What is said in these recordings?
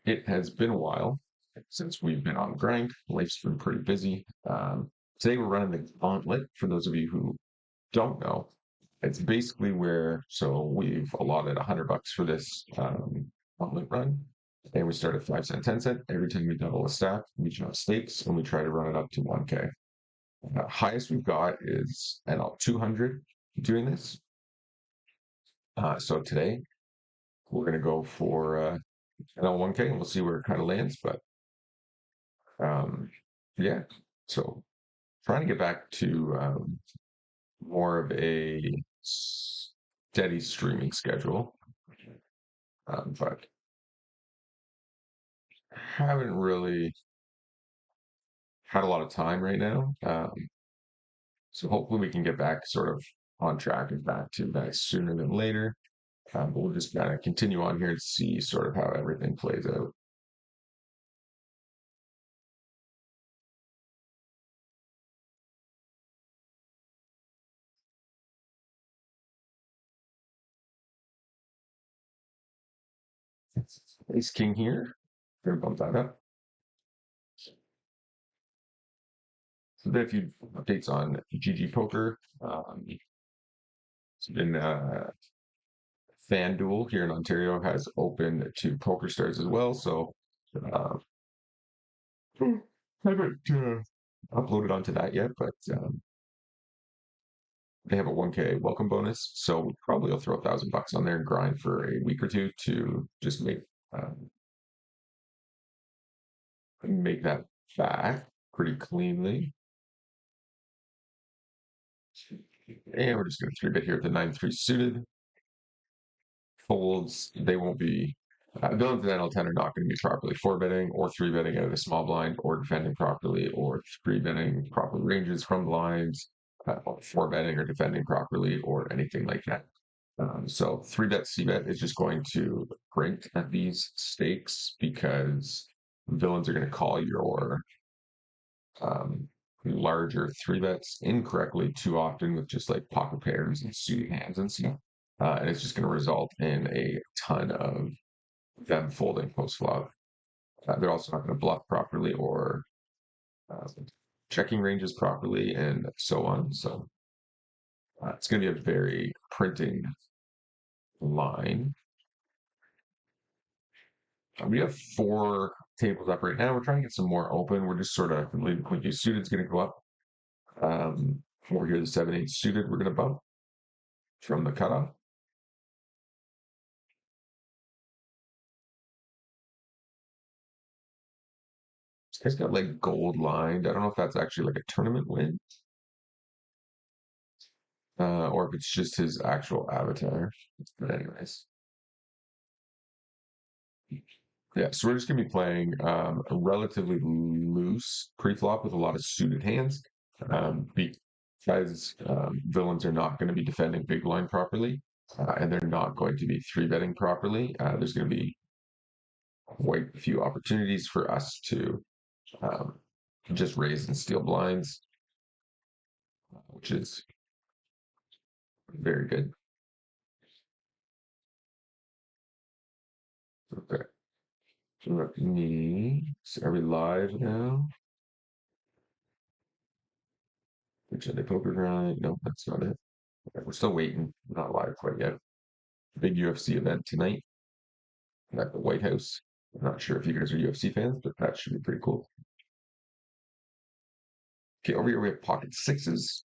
It has been a while since we've been on the grind. Life's been pretty busy. Today we're running the Gauntlet. For those of you who don't know, it's basically so we've allotted $100 for this Gauntlet run, and we start at 5 cent, 10 cent. Every time we double a stack, we jump stakes, and we try to run it up to 1K. Highest we've got is NL 200 doing this. So today we're going to go for NL 1K, and we'll see where it kind of lands. But Um, yeah, so trying to get back to more of a steady streaming schedule, but haven't really had a lot of time right now. So hopefully we can get back sort of on track and back to that sooner than later. But we'll just kind of continue on here and see sort of how everything plays out. Ace King here. Gonna bump that up. So there are a few updates on ggpoker. It's been FanDuel here in Ontario has opened to Poker Stars as well. So uh, haven't uploaded onto that yet, but they have a 1K welcome bonus. So probably I'll throw $1,000 on there and grind for a week or two to just um, make that back pretty cleanly. And we're just going to 3-bet here at the 9-3 suited. Folds, they won't be villains in NL10 are not going to be properly 4-betting or 3-betting out of a small blind or defending properly or 3-betting proper ranges from blinds, or 4-betting or defending properly or anything like that. So 3-bet C-bet is just going to print at these stakes because villains are going to call your um, larger 3-bets incorrectly too often with just like pocket pairs and suited hands and stuff. And it's just going to result in a ton of them folding post flop. They're also not going to bluff properly or uh, checking ranges properly and so on. So it's going to be a very printing line. We have 4 tables up right now. We're trying to get some more open. We're just sort of leaving Queen Deuce suited is going to go up. Over here, the 7-8 suited, we're going to bump from the cutoff. This guy's got like gold lined. I don't know if that's actually like a tournament win or if it's just his actual avatar. But anyways, yeah. So we're just gonna be playing a relatively loose pre-flop with a lot of suited hands because villains are not going to be defending big blind properly, and they're not going to be 3-betting properly. There's going to be quite a few opportunities for us to um, just raise and steal blinds, which is very good. Okay. So let me. So are we live now? Which are the poker grind? No, that's not it. Okay, we're still waiting. Not live quite yet. Big UFC event tonight at the White House. I'm not sure if you guys are UFC fans, but that should be pretty cool. Okay, over here we have pocket sixes.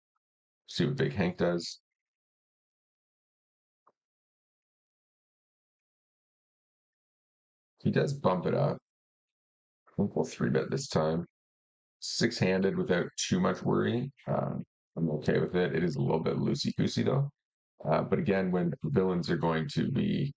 See what Big Hank does. He does bump it up. I think we'll 3-bet this time. 6-handed without too much worry. I'm okay with it. It is a little bit loosey goosey though. But again, when villains are going to be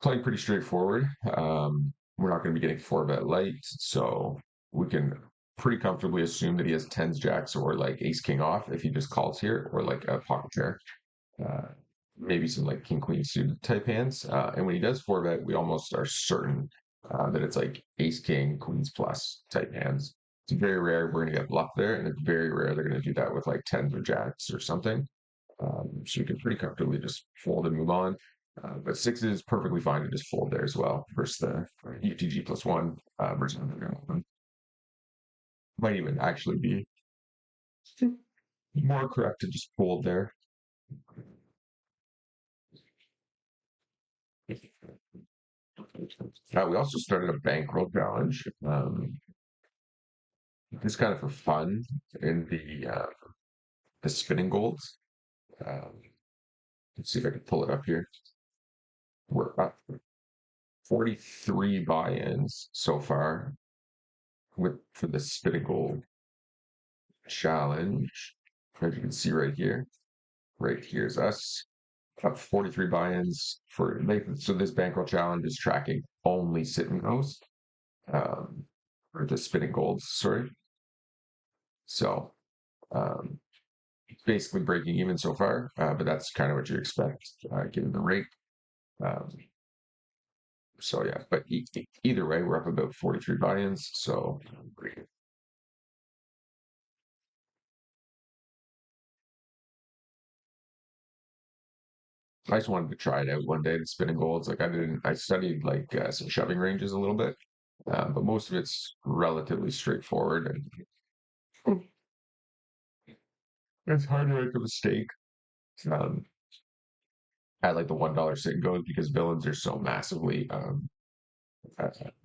playing pretty straightforward, we're not going to be getting 4-bet light, so we can pretty comfortably assume that he has tens, jacks, or like ace king off if he just calls here, or like a pocket pair. Uh, Maybe some like king queen suited type hands. And when he does 4-bet, we almost are certain that it's like ace king queens plus type hands. It's very rare we're going to get bluff there, and it's very rare they're going to do that with like tens or jacks or something. So you can pretty comfortably just fold and move on. But six is perfectly fine to just fold there as well versus the UTG plus one versus might even actually be more correct to just fold there. We also started a bankroll challenge. Just kind of for fun in the spinning golds. Um, let's see if I can pull it up here. We're up 43 buy-ins so far with for the spinning gold challenge. As you can see right here, right here's us. Up 43 buy-ins for so this bankroll challenge is tracking only sit and goes. Or the spinning golds, sorry. So um, basically breaking even so far, but that's kind of what you expect given the rate. Um, so yeah, but either way, we're up about 43 buy-ins. So I just wanted to try it out one day. The spinning golds, like I studied like some shoving ranges a little bit, but most of it's relatively straightforward and it's hard to make a mistake. Um, at like the $1 sit and goes because villains are so massively uh,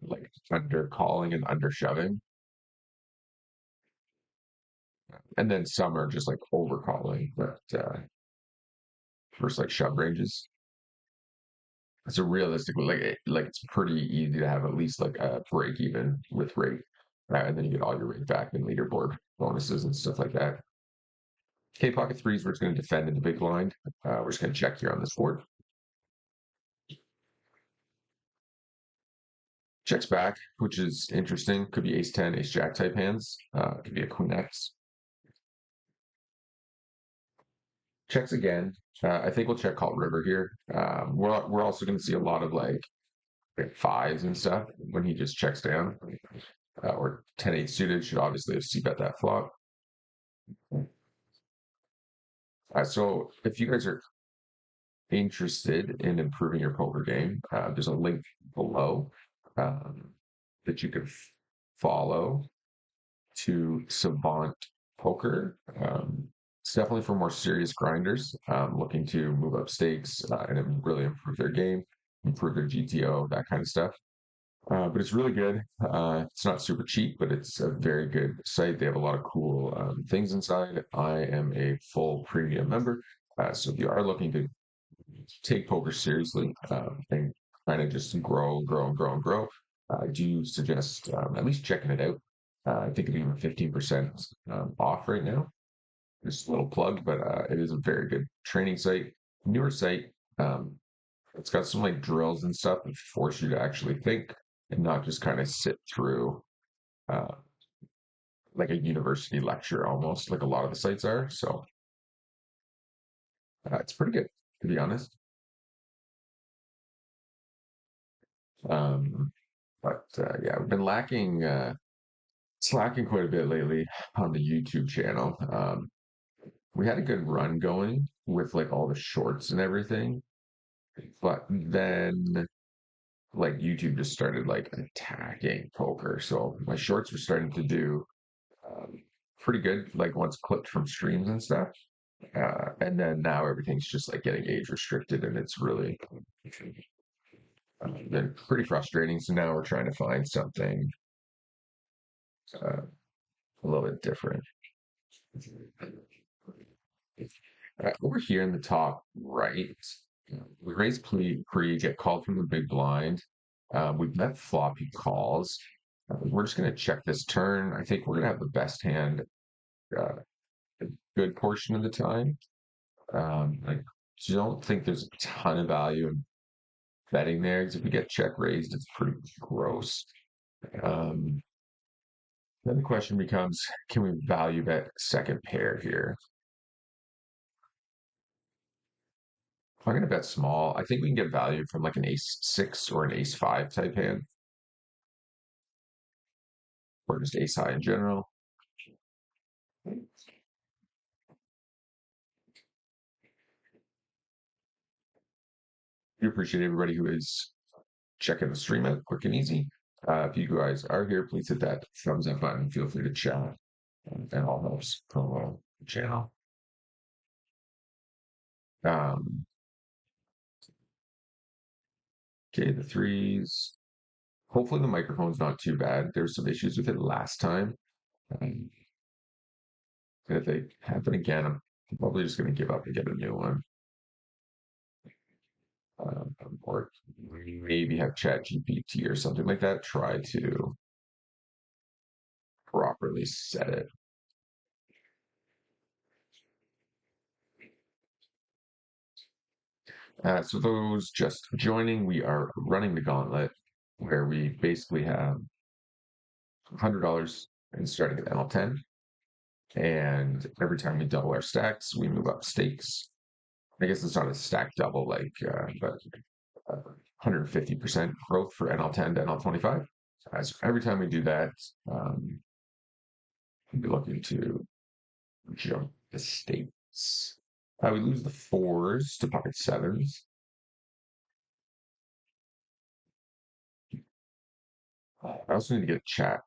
like under calling and under shoving, and then some are just like over calling, but first like shove ranges. So realistically, like it's pretty easy to have at least like a break even with rate, and then you get all your rate back and leaderboard bonuses and stuff like that. K pocket threes, we're just going to defend in the big blind. We're just going to check here on this board. Checks back, which is interesting. Could be ace 10, ace jack type hands. Could be a queen X. Checks again. I think we'll check call river here. We're also going to see a lot of like fives and stuff when he just checks down. Or 10-8 suited should obviously have c-bet that flop. So if you guys are interested in improving your poker game, there's a link below um, that you can follow to Savant Poker. It's definitely for more serious grinders looking to move up stakes and really improve their game, improve their GTO, that kind of stuff. But it's really good. It's not super cheap, but it's a very good site. They have a lot of cool things inside. I am a full premium member. So if you are looking to take poker seriously and kind of just grow, grow, and grow, and grow, I do suggest at least checking it out. I think it's even 15% off right now. Just a little plug, but it is a very good training site, newer site. Um, it's got some like drills and stuff that force you to actually think and not just kind of sit through uh, like a university lecture almost, like a lot of the sites are. So it's pretty good, to be honest. Um, but yeah, we've been slacking quite a bit lately on the YouTube channel. We had a good run going with like all the shorts and everything, but then like YouTube just started like attacking poker. So my shorts were starting to do um, pretty good, like once clipped from streams and stuff. And then now everything's just like getting age restricted, and it's really been pretty frustrating. So now we're trying to find something uh, a little bit different. Over here in the top right, we raise pre, get called from the big blind. We've met floppy calls. We're just going to check this turn. I think we're going to have the best hand uh, a good portion of the time. I don't think there's a ton of value in betting there because if we get check raised, it's pretty gross. Um, then the question becomes, can we value bet second pair here? I'm going to bet small. I think we can get value from like an ace six or an ace five type hand, or just ace high in general. do appreciate everybody who is checking the stream out quick and easy. If you guys are here, please hit that thumbs up button. Feel free to chat. That all helps promote the channel. Okay, the threes. Hopefully the microphone's not too bad. There's some issues with it last time. And if they happen again, I'm probably just going to give up and get a new one. Or maybe have Chat GPT or something like that try to properly set it. So those just joining, we are running the Gauntlet, where we basically have $100 and starting at ML10. And every time we double our stacks, we move up stakes. I guess it's not a stack double, but 150% growth for NL10 to NL25. So every time we do that, we'll be looking to jump the stakes. We lose the fours to pocket sevens. I also need to get a chat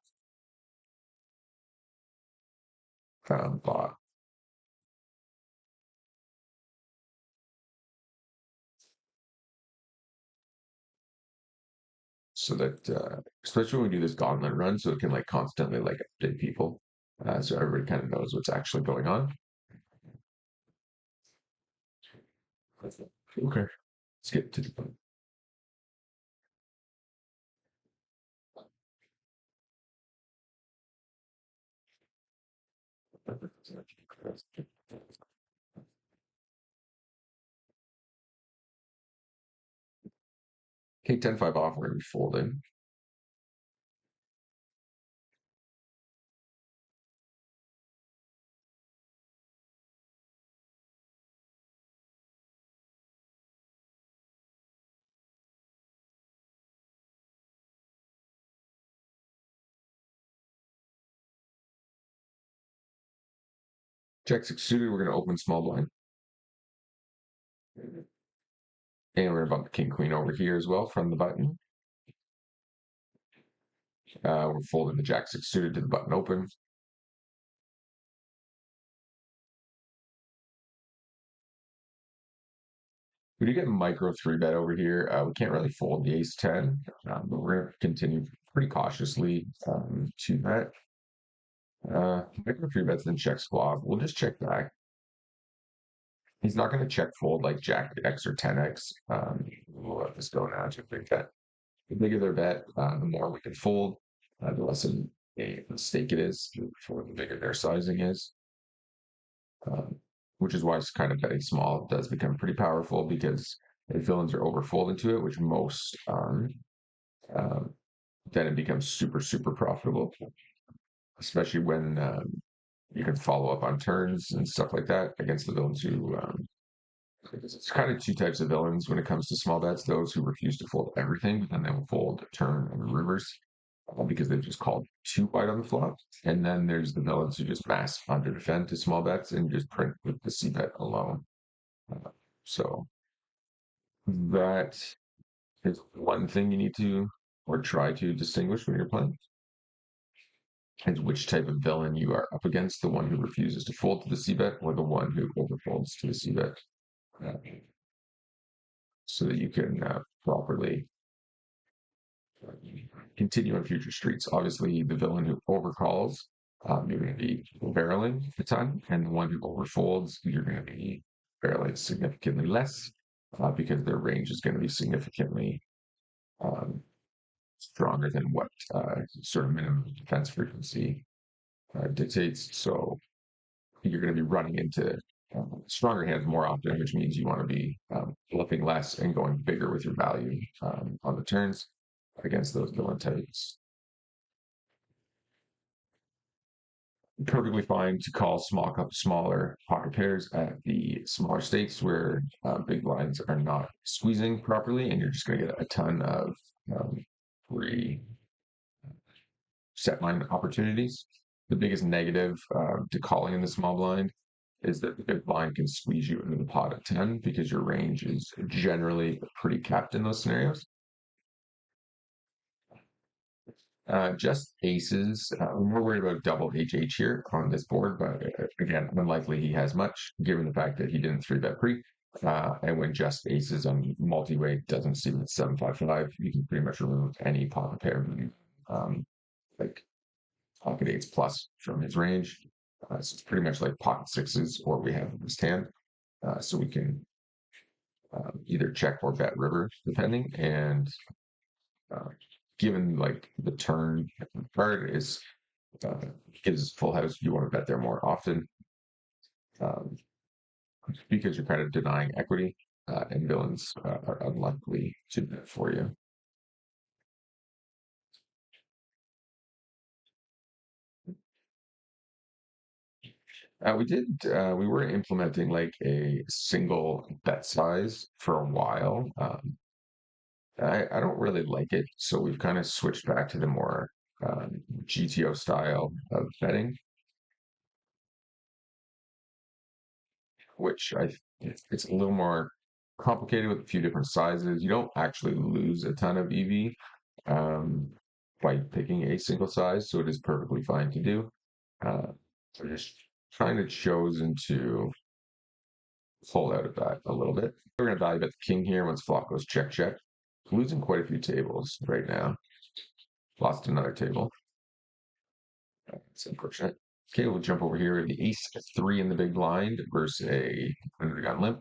bot. So that, especially when we do this gauntlet run, so it can like constantly like update people. So everybody kind of knows what's actually going on. Okay, let's get to the point. Okay, 10-5 off, we're going to be folding. Jack six suited, we're going to open small blind. And we're going to bump the king queen over here as well from the button. We're folding the jack six suited to the button open. We do get micro three bet over here. We can't really fold the ace 10, but we're going to continue pretty cautiously to that. Micro three bets, then checks flop. We'll just check back. He's not going to check fold like jack X or 10X. We'll let this go now to a big bet. The bigger their bet, the more we can fold, the less of a mistake it is, for the bigger their sizing is. Which is why it's kind of betting small does become pretty powerful, because if villains are overfold into it, which most then it becomes super, super profitable, especially when you can follow up on turns and stuff like that against the villains who it's kind of two types of villains when it comes to small bets: those who refuse to fold everything, but then they will fold a turn and rivers because they've just called too wide on the flop. And then there's the villains who just mass under defend to small bets and just print with the C bet alone. So that is one thing you need to, or try to, distinguish when you're playing. And which type of villain you are up against: the one who refuses to fold to the C bet, or the one who overfolds to the C bet, so that you can properly continue on future streets. Obviously, the villain who overcalls, you're going to be barreling a ton, and the one who overfolds, you're going to be barreling significantly less, because their range is going to be significantly stronger than what sort of minimum defense frequency dictates. So you're going to be running into stronger hands more often, which means you want to be bluffing less and going bigger with your value on the turns against those villain types. Perfectly fine to call smaller pocket pairs at the smaller stakes where big blinds are not squeezing properly, and you're just going to get a ton of free set line opportunities. The biggest negative to calling in the small blind is that the big blind can squeeze you into the pot at 10 because your range is generally pretty capped in those scenarios. Just aces. We're worried about double HH here on this board, but again, unlikely he has much given the fact that he didn't three bet pre. And when just aces on multi-way doesn't seem at 755, you can pretty much remove any pocket pair, like pocket eights plus from his range. So it's pretty much like pocket sixes or we have in this hand. So we can either check or bet river depending. And uh, given like the turn card is gives full house, you want to bet there more often um, because you're kind of denying equity, and villains are unlikely to bet for you. We were implementing like a single bet size for a while. I don't really like it, so we've kind of switched back to the more GTO style of betting, which it's a little more complicated with a few different sizes. You don't actually lose a ton of EV um, by picking a single size, so it is perfectly fine to do. So just trying to chosen to pull out of that a little bit. We're going to value bet the king here once flop goes check check. Losing quite a few tables right now. Lost another table. It's unfortunate. Okay, we'll jump over here. The ace three in the big blind versus a under the gun limp.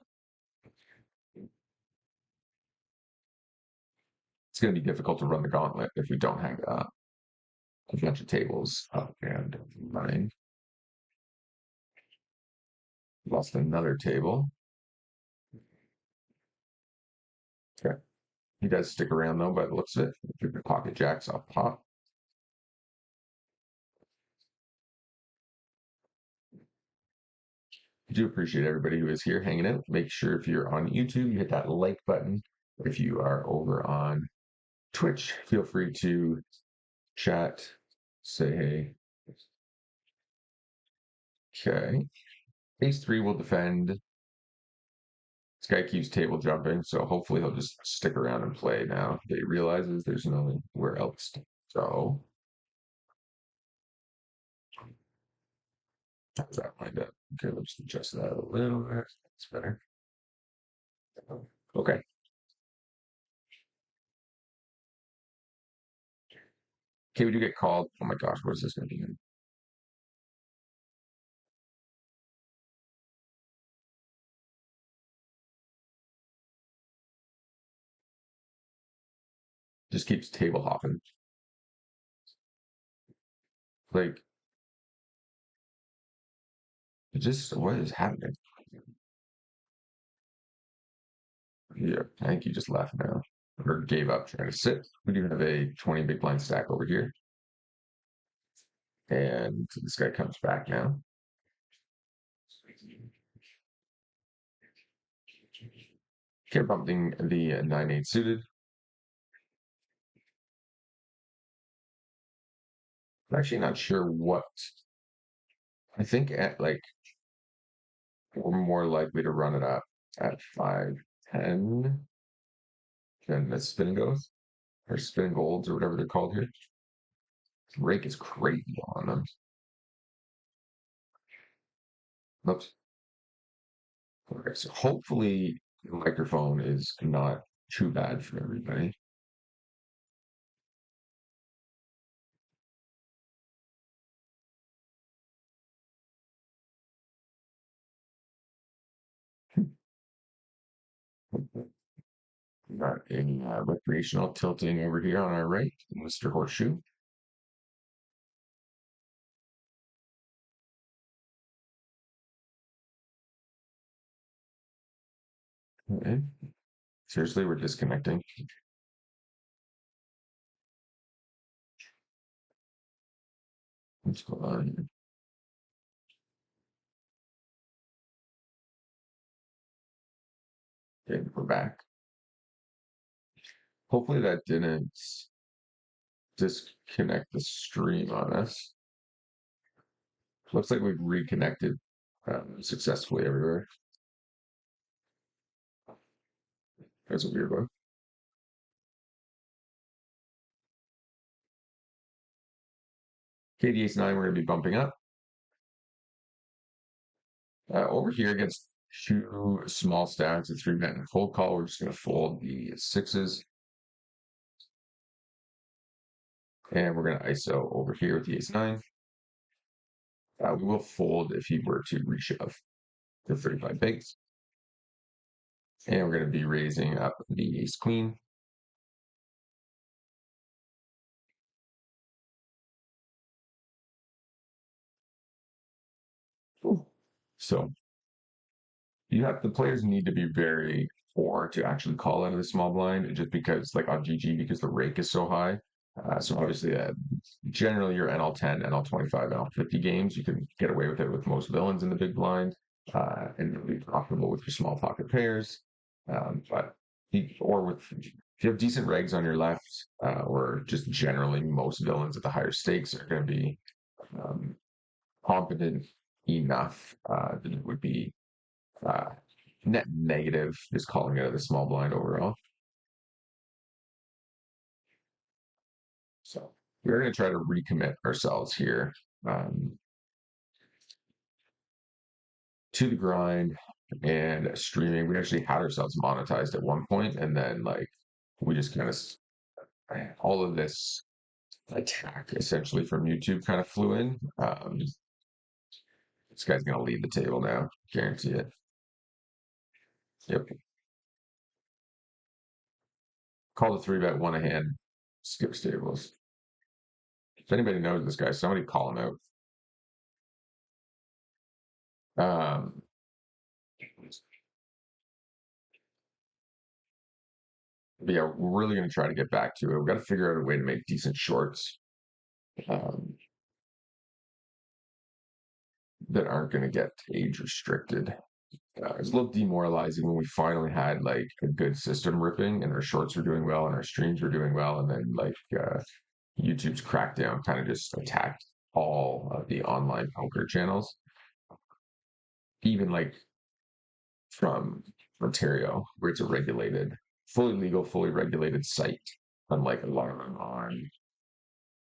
It's going to be difficult to run the gauntlet if we don't have a bunch of tables up and running. Lost another table. Okay. He does stick around though, by the looks of it. Keep the pocket jacks off top. I do appreciate everybody who is here hanging out. Make sure if you're on YouTube, you hit that like button. If you are over on Twitch, feel free to chat, say hey. Okay. Ace three will defend. This guy keeps table jumping, so hopefully he'll just stick around and play now that he realizes there's nowhere else to go. How's that lined up? Okay, let's adjust that a little bit. That's better. Okay. Okay, we do get called. Oh my gosh, what is this going to be? Just keeps table hopping. Like, it just, what is happening? Yeah, I think he just left now or gave up trying to sit. We do have a 20 big blind stack over here. And this guy comes back now. Care bumping the 9-8 suited. I'm actually not sure what. I think at like we're more likely to run it up at 5-10 than the spin goes or spin golds or whatever they're called here. Rake is crazy on them. Oops. Okay, so hopefully the microphone is not too bad for everybody. Got a recreational tilting over here on our right, Mr. Horseshoe. Okay. Seriously, we're disconnecting. What's going on here? Okay, we're back. Hopefully that didn't disconnect the stream on us. Looks like we've reconnected. successfully everywhere. That's a weird one. KD ace nine, we're going to be bumping up. Over here against two small stacks, a three bet and a fold call. We're just going to fold the sixes. And we're going to ISO over here with the ace nine. We will fold if he were to reshove the 35 bigs. And we're going to be raising up the ace queen. So the players need to be very poor to actually call out of the small blind, just because like on GG, because the rake is so high. So obviously, generally your NL10, NL25, NL50 games, you can get away with it with most villains in the big blind, and be profitable with your small pocket pairs. But or with if you have decent regs on your left, or just generally most villains at the higher stakes are going to be um, competent enough that it would be uh, net negative, just calling out of the small blind overall. So we're going to try to recommit ourselves here um, to the grind and streaming. We actually had ourselves monetized at one point, and then like we just kind of all of this attack essentially from YouTube kind of flew in. This guy's going to leave the table now, guarantee it. Yep. Call the three bet one a hand. Skip stables. If anybody knows this guy, somebody call him out. But yeah, we're really going to try to get back to it. We've got to figure out a way to make decent shorts um, that aren't going to get age restricted. It was a little demoralizing when we finally had like a good system ripping and our shorts were doing well and our streams were doing well. And then like YouTube's crackdown kind of just attacked all of the online poker channels, even like from Ontario, where it's a regulated, fully legal, fully regulated site, unlike a lot of them on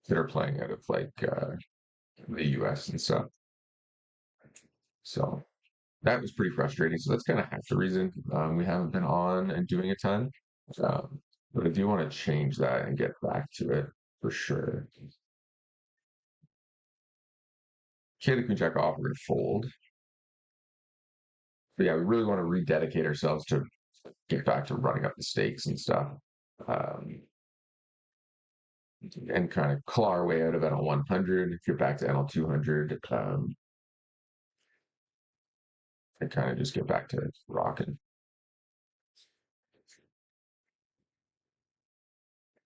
that are playing out of like the US and stuff. So that was pretty frustrating. So that's kind of half the reason we haven't been on and doing a ton. Um, but I do want to change that and get back to it for sure. Okay, the queen jack off, we're going to fold. But yeah, we really want to rededicate ourselves to get back to running up the stakes and stuff. Um, and kind of claw our way out of NL 100, get back to NL 200, and kind of just get back to rocking.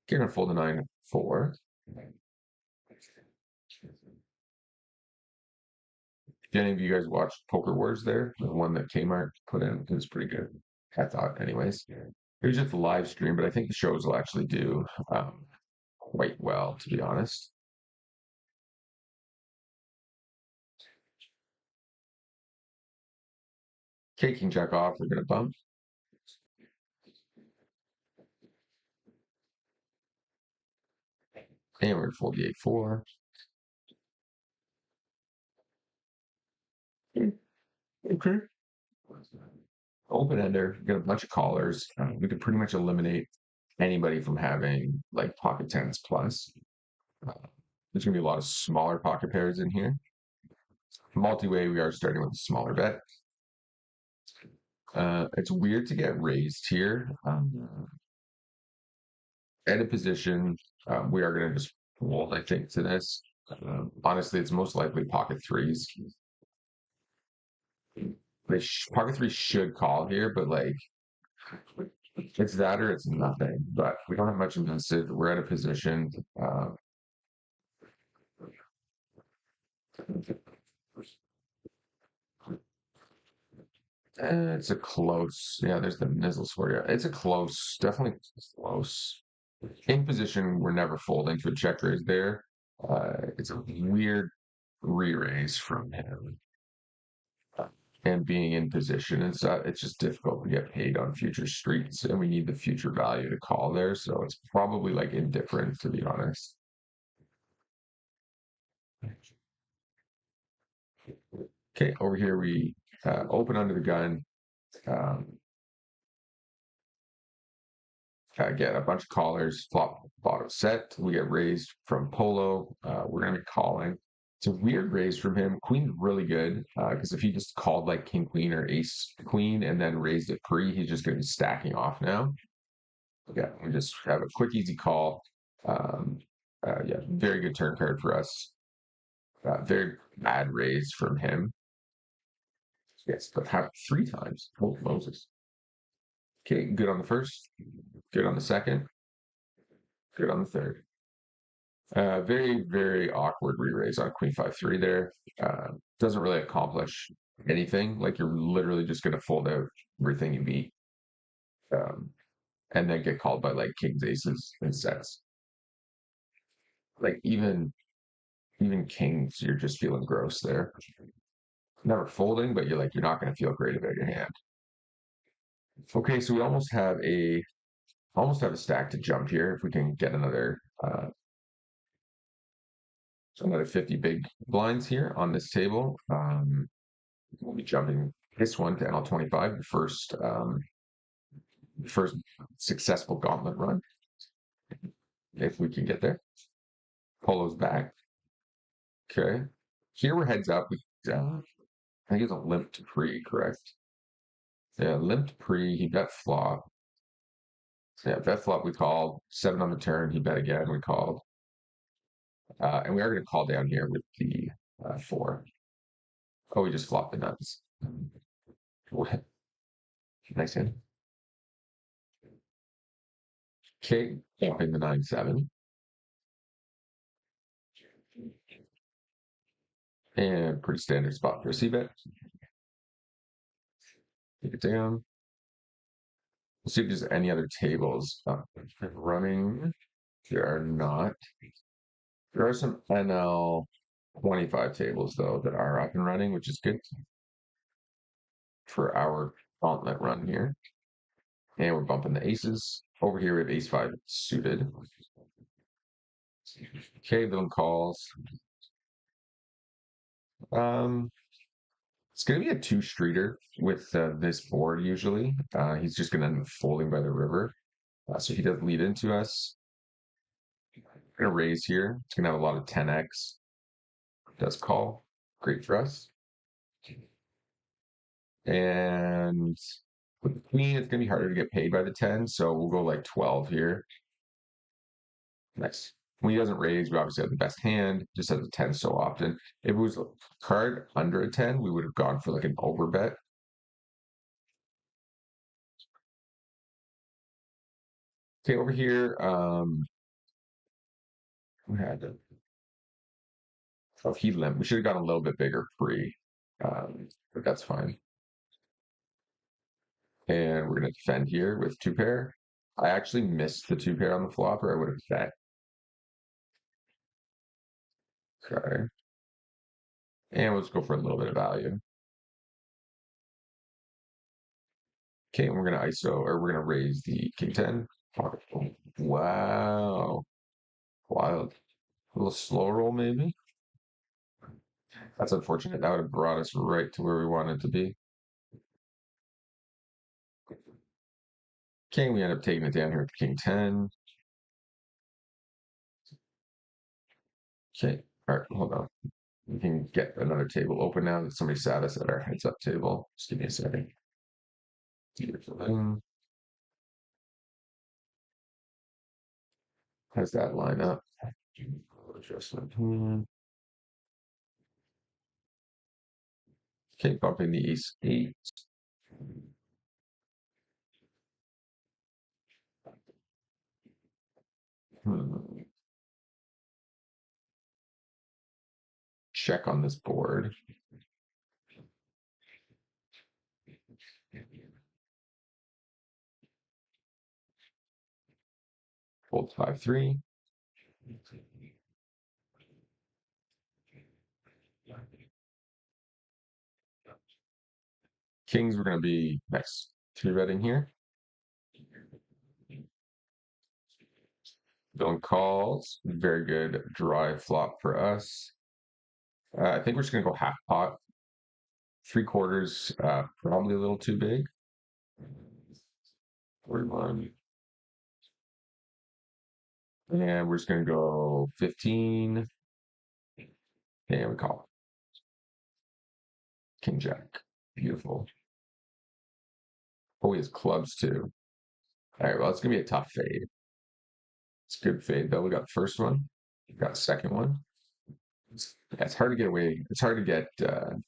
Gonna fold the 9-4. Did any of you guys watch Poker Wars there? The one that Kmart put in? It was pretty good. I thought, anyways. It was just a live stream, but I think the shows will actually do quite well, to be honest. Okay, King Jack off, we're going to bump. And we're going to fold the 8-4. Okay. Open ender, got a bunch of callers. We could pretty much eliminate anybody from having like pocket tens plus. Uh, there's going to be a lot of smaller pocket pairs in here. Multi-way, we are starting with a smaller bet. It's weird to get raised here. At a position, we are going to just fold, I think, to this. Honestly, it's most likely pocket threes. Pocket threes should call here, but like it's that or it's nothing. But we don't have much invested. We're at a position. It's a close. Yeah, there's the nizzles for you. It's a close, definitely close. In position, we're never folding for check raise there. It's a weird re-raise from him. and being in position and stuff, it's just difficult to get paid on future streets, and we need the future value to call there. So it's probably like indifferent, to be honest. Okay, over here we open under the gun, um, get a bunch of callers, flop bottom set. We get raised from polo. We're gonna be calling. It's a weird raise from him. Queen's really good because if he just called like king queen or ace queen and then raised it pre, he's just gonna be stacking off now. Yeah, we just have a quick, easy call. Um, yeah, very good turn card for us. Very bad raise from him. Yes, but have 3 times. Oh, Moses. Okay, good on the first, good on the second, good on the third. Very, very awkward re-raise on Queen 5-3 there. Doesn't really accomplish anything. Like you're literally just going to fold out everything you beat, um, and then get called by like kings, aces, and sets. Like even kings, you're just feeling gross there. Never folding, but you're not going to feel great about your hand. Okay, so we almost have a stack to jump here if we can get another 50 big blinds here on this table. We'll be jumping this one to NL25, the first successful gauntlet run, if we can get there. Polo's back. Okay. Here we're heads up with, I think it's a limped pre, correct? Yeah, limped pre, he bet flop. Yeah, bet flop we called, 7 on the turn, he bet again, we called. And we are going to call down here with the 4. Oh, we just flopped the nuts. Nice hand. Okay, jumping the 9-7. And pretty standard spot for a c-bet. Take it down. We'll see if there's any other tables running. There are not. There are some NL 25 tables, though, that are up and running, which is good for our gauntlet run here. And we're bumping the aces. Over here, we have ace 5 suited. Okay, villain calls. It's going to be a 2-streeter with this board usually. He's just going to end up folding by the river. So he does lead into us. Going to raise here. It's going to have a lot of 10x. Does call. Great for us. And with the queen, it's going to be harder to get paid by the 10. So we'll go like 12 here. Nice. When he doesn't raise, we obviously have the best hand, just has a 10 so often. If it was a card under a 10, we would have gone for like an over bet. Okay, over here, we had he limped. We should have gone a little bit bigger pre, but that's fine. And we're going to defend here with 2-pair. I actually missed the 2-pair on the flop, or I would have bet. Okay. And let's go for a little bit of value. Okay, and we're going to ISO, or we're going to raise the king 10. Wow. Wild. A little slow roll, maybe? That's unfortunate. That would have brought us right to where we wanted to be. Okay, we end up taking it down here with king 10. Okay, all right, hold on. We can get another table open now that somebody sat us at our heads up table. Just give me a second. How's that line up? Adjustment. Okay, bumping the ace 8. Check on this board. Fold 5-3. Kings, we're going to be next. Three betting here. Villain calls. Very good dry flop for us. I think we're just going to go half pot. Three quarters, probably a little too big. 41. And we're just going to go 15. And we call. King Jack. Beautiful. Oh, he has clubs too. All right, well, it's going to be a tough fade. It's a good fade, though. We got the first one. We got the second one. Yeah, it's hard to get away. It's hard to get,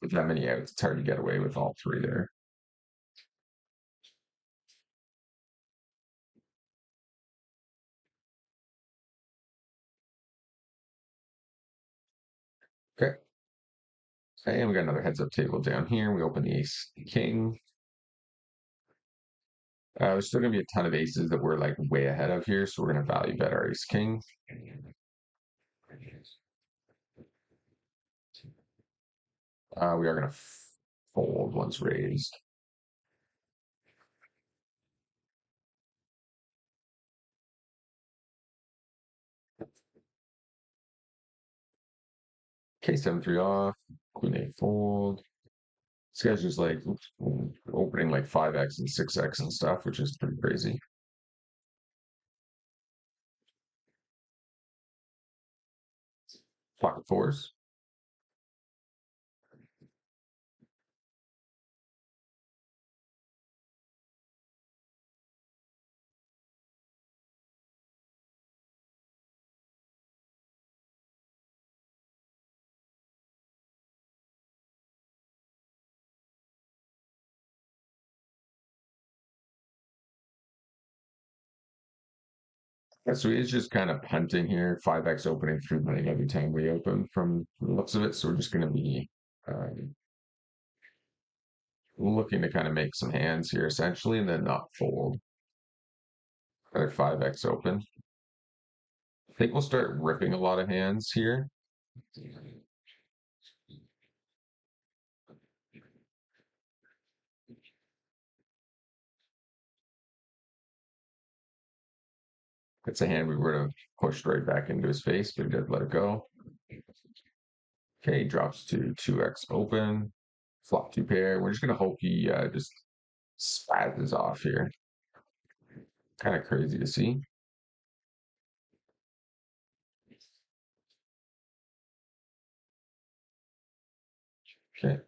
with that many outs, it's hard to get away with all three there. Okay. And we got another heads up table down here. We open the ace king. There's still going to be a ton of aces that we're like way ahead of here, so we're going to value bet our ace king. We are going to fold once raised. Okay, 7-3 off. Queen 8 fold. This guy's just like opening like 5x and 6x and stuff, which is pretty crazy. Pocket fours. Yeah, so he's just kind of punting here. 5x opening, three betting every time we open from the looks of it. So we're just going to be looking to kind of make some hands here essentially and then not fold. Another 5x open. I think we'll start ripping a lot of hands here. It's a hand we would have pushed right back into his face, but he did let it go. Okay, drops to 2x open, flop two pair. We're just gonna hope he just spazzes off here. Kind of crazy to see. Okay.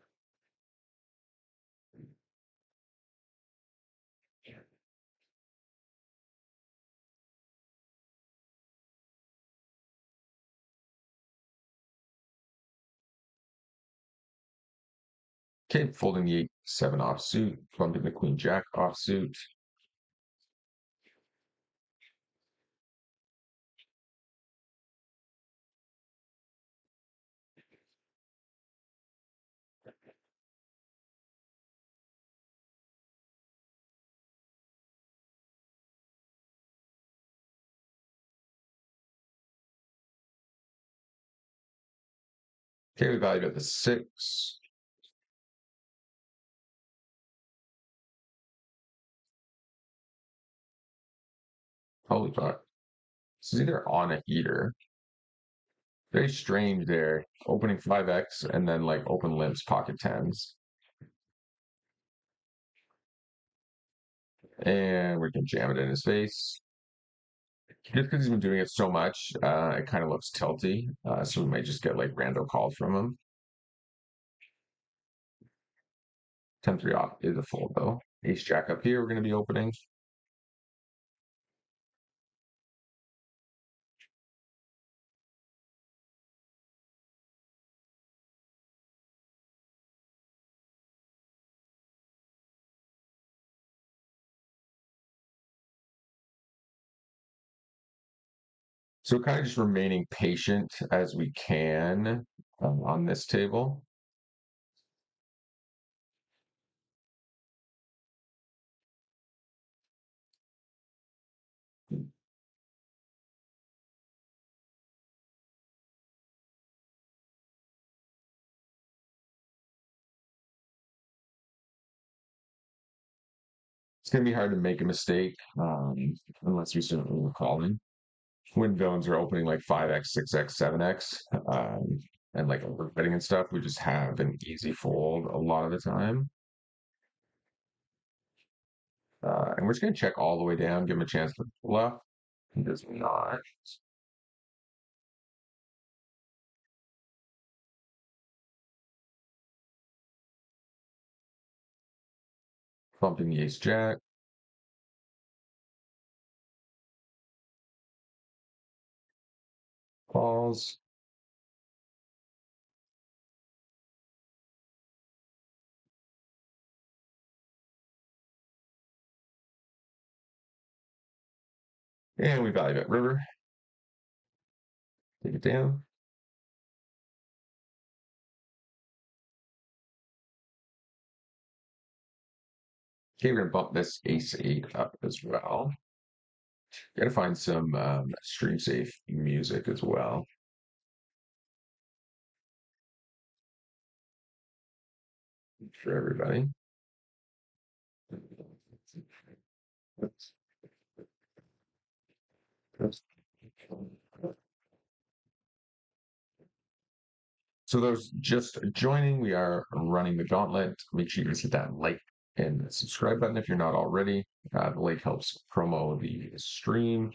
Okay, folding the 8-7 offsuit, bumping the queen jack offsuit. Okay, we value at the 6. Holy fuck. This is either on a heater. Very strange there. Opening 5x and then like open limps, pocket tens. And we can jam it in his face. Just because he's been doing it so much, it kind of looks tilty. So we might just get like rando calls from him. 10-3 off is a fold though. Ace jack up here, we're going to be opening. So kind of just remaining patient as we can on this table. It's going to be hard to make a mistake unless we start overcalling. When villains are opening like 5x, 6x, 7x, and like overbetting and stuff, we just have an easy fold a lot of the time. And we're just going to check all the way down, give him a chance to bluff. He does not. Bumping the ace jack. Calls. And we value bet river. Take it down. Okay, we're gonna bump this ace eight up as well. Gotta find some stream safe music as well for everybody. So those just joining, we are running the gauntlet. Make sure you guys hit that like and subscribe button if you're not already. The like helps promo the stream.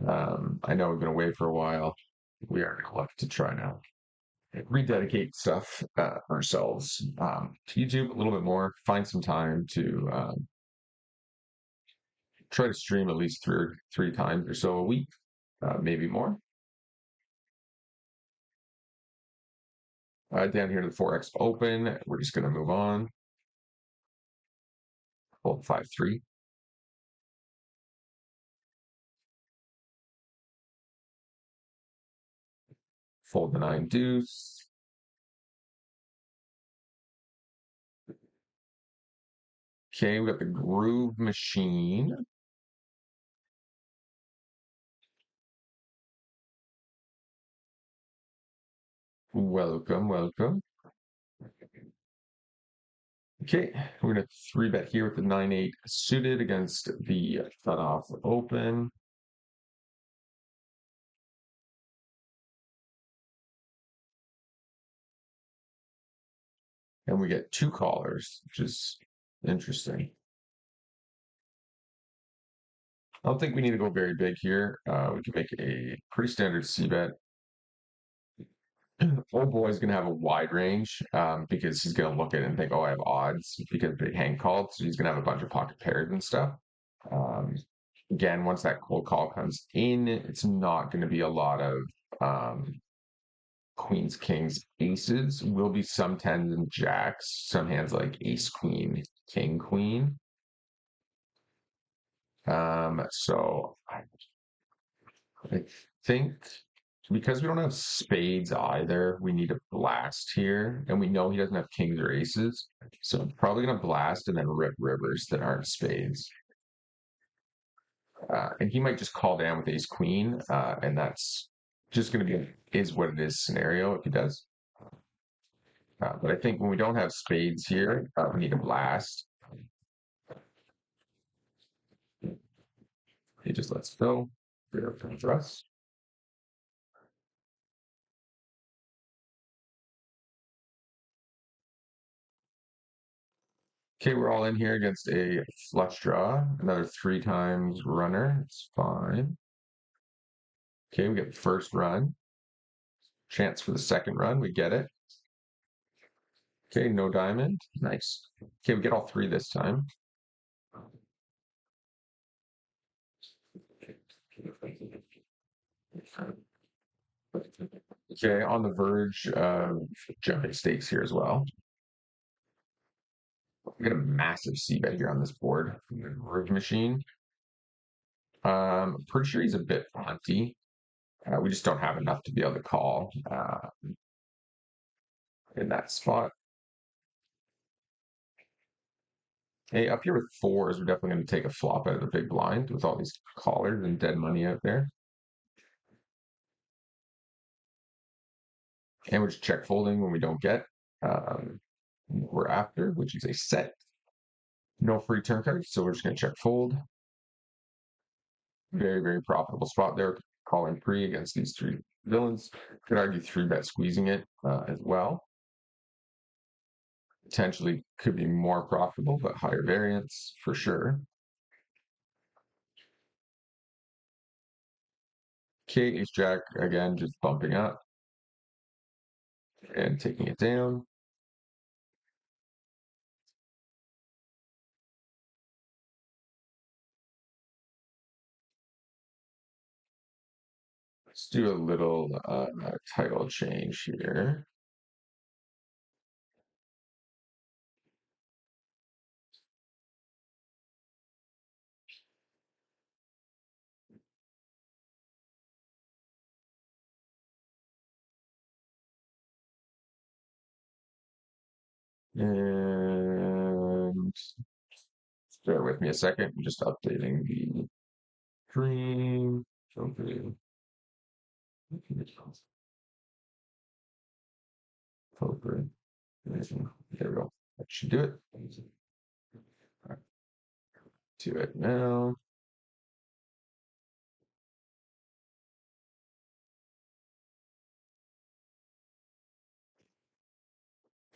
I know we've been away for a while. We are gonna look to try now rededicate stuff ourselves to YouTube a little bit more. Find some time to try to stream at least three times or so a week, maybe more. Down here to the 4x open, we're just going to move on. Hold 5-3. Fold the 9 deuce. Okay, we got the groove machine. Welcome, welcome. Okay, we're going to 3-bet here with the 9-8 suited against the cutoff open. And we get 2 callers, which is interesting. I don't think we need to go very big here. We can make a pretty standard c-bet. Old boy's going to have a wide range because he's going to look at it and think, oh, I have odds because big hand called. So he's going to have a bunch of pocket pairs and stuff. Um, Again, once that cold call comes in, it's not going to be a lot of queens, kings, aces. Will be some tens and jacks, some hands like ace, queen, king, queen. So I think because we don't have spades either, we need a blast here, and we know he doesn't have kings or aces, so I'm probably gonna blast and then rip rivers that aren't spades. And he might just call down with ace queen, and that's just gonna be is what it is scenario if he does. But I think when we don't have spades here, we need a blast. He just lets go. For us. Okay, we're all in here against a flush draw. Another 3 times runner. It's fine. Okay, we get the first run. Chance for the second run. We get it. Okay, no diamond. Nice. Okay, we get all 3 this time. Okay, on the verge of jumping stakes here as well. We get a massive c-bet here on this board from the Rouge machine. Pretty sure he's a bit punty. We just don't have enough to be able to call in that spot. Hey, up here with 4s, we're definitely going to take a flop out of the big blind with all these callers and dead money out there. And we're just check folding when we don't get what we're after, which is a set. No free turn cards, so we're just going to check fold. Very, very profitable spot there. Calling pre against these three villains. Could argue three bet squeezing it as well. Potentially could be more profitable, but higher variance for sure. Okay, ace jack again, just bumping up and taking it down. Let's do a little title change here. And bear with me a second. I'm just updating the screen. Okay. Poker. There we go. That should do it. Right, do it now.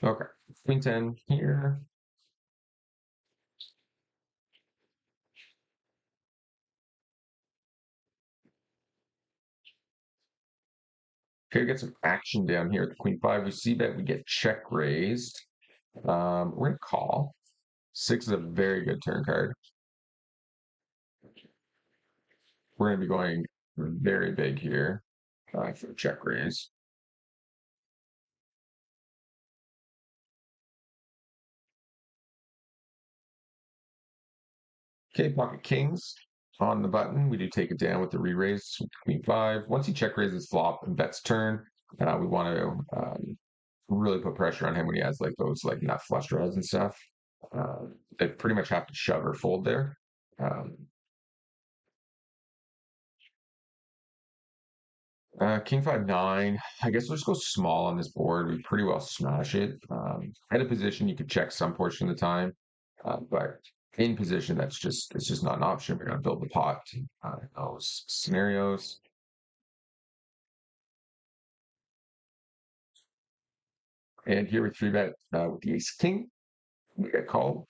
Okay. Queen 10 here. Okay, get some action down here at the Queen 5. We see that we get check raised. We're gonna call. 6 is a very good turn card. We're gonna be going very big here for check raise. Okay, pocket kings on the button. We do take it down with the re-raise, Queen 5. Once he check raises flop and bets turn, we want to really put pressure on him when he has like those like nut flush draws and stuff. They pretty much have to shove or fold there. Um, King 5-9. I guess we'll just go small on this board. We pretty well smash it. At a position, you could check some portion of the time, but in position, it's just not an option. We're gonna build the pot. Those scenarios. And here we three bet with the ace king. We get called.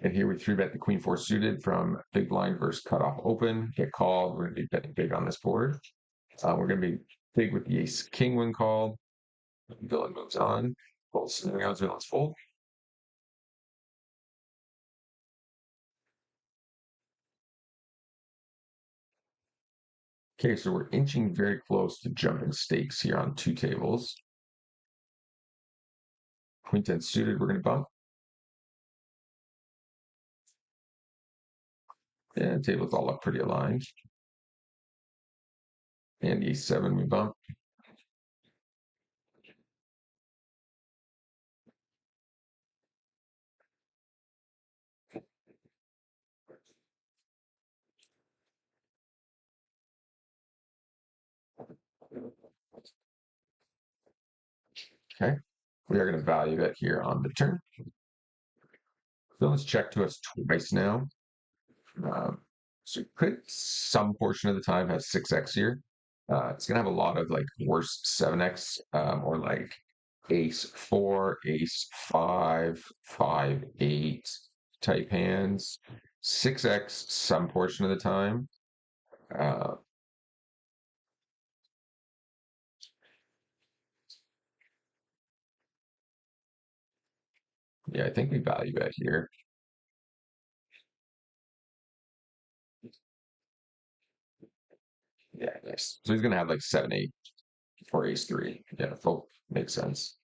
And here we three bet the queen four suited from big blind versus cutoff open. Get called. We're gonna be betting big on this board. We're gonna be big with the ace king when called. Villain moves on. Both scenarios, villains fold. Okay, so we're inching very close to jumping stakes here on two tables. Queen 10 suited, we're gonna bump. And tables all look pretty aligned. And e7 we bump. Okay, we are going to value that here on the turn. So let's check to us twice now. So you could some portion of the time have 6x here. It's going to have a lot of like worse 7x or like ace 4, ace 5, 5, 8 type hands. 6x some portion of the time. Uh, yeah, I think we value bet here. Yeah, nice. So he's going to have like 7, 8 for ace 3. Yeah, full makes sense.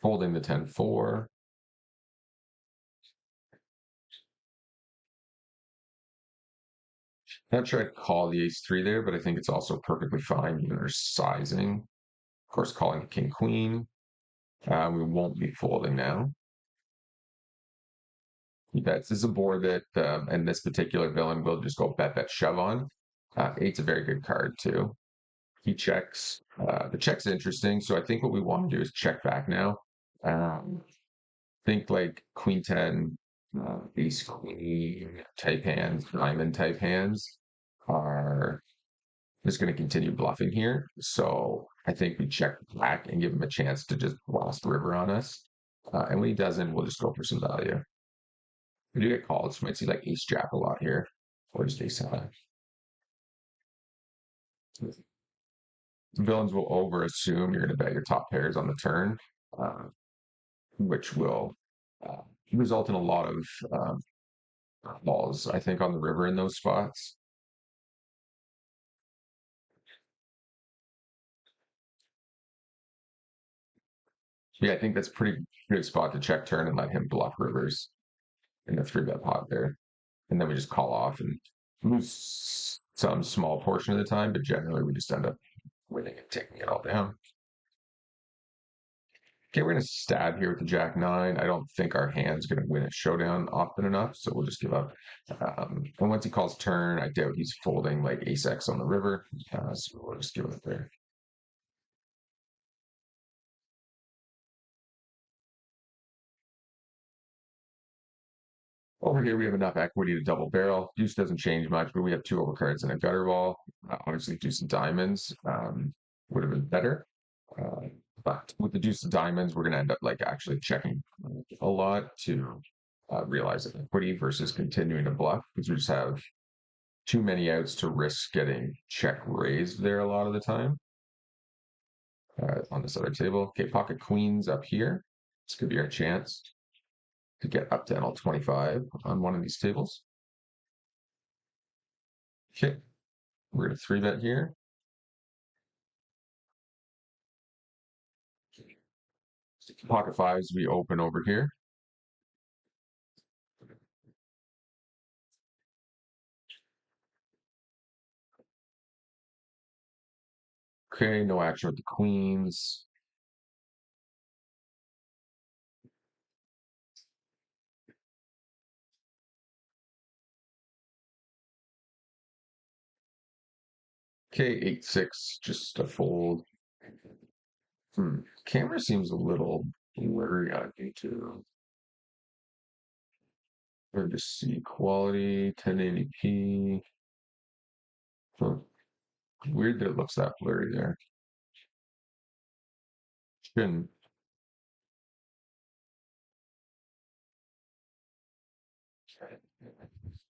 Holding the 10-4. Not sure I'd call the ace 3 there, but I think it's also perfectly fine given our sizing. Of course, calling the king queen. We won't be folding now. He bets. This is a board that, and this particular villain will just go bet, bet, shove on. Eight's a very good card too. He checks. The check's interesting. So I think what we want to do is check back now. Um, think like queen 10, ace queen type hands, diamond type hands are just going to continue bluffing here. So I think we check back and give him a chance to just blast the river on us. And when he doesn't, we'll just go for some value. We do get calls. We might see like ace jack a lot here, or just ace high. Villains will over assume you're going to bet your top pairs on the turn, uh, which will uh, result in a lot of balls, I think, on the river in those spots. Yeah, I think that's a pretty good spot to check turn and let him bluff rivers in the three bet pot there. And then we just call off and lose some small portion of the time, but generally we just end up winning and taking it all down. Okay, we're gonna stab here with the Jack Nine. I don't think our hand's gonna win a showdown often enough, so we'll just give up. And once he calls turn, I doubt he's folding like Ace X on the river, so we'll just give it there. Over here, we have enough equity to double barrel. Deuce doesn't change much, but we have two overcards and a gutter ball. Obviously, deuce of diamonds would have been better. Uh, but with the deuce of diamonds, we're going to end up like actually checking a lot to realize the equity versus continuing to bluff because we just have too many outs to risk getting check raised there a lot of the time on this other table. Okay, pocket queens up here. This could be our chance to get up to NL25 on one of these tables. Okay, we're going to three bet here. Pocket fives we open over here. Okay, no action with the queens. Okay, 8-6, just a fold. Camera seems a little blurry on YouTube. Or just see quality, 1080p. So weird that it looks that blurry there. Shouldn't.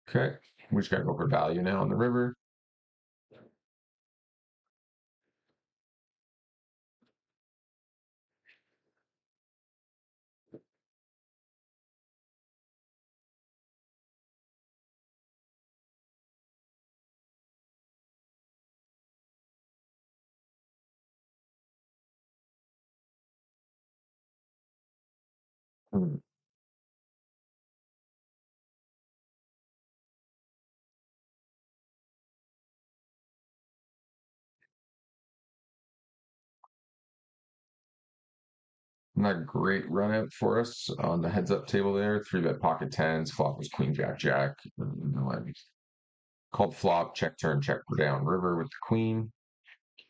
Okay, we just gotta go for value now on the river. Hmm. Not a great run out for us on the heads up table there. Three bet pocket tens, flop was queen jack jack. Called flop, check turn, check for down river with the queen.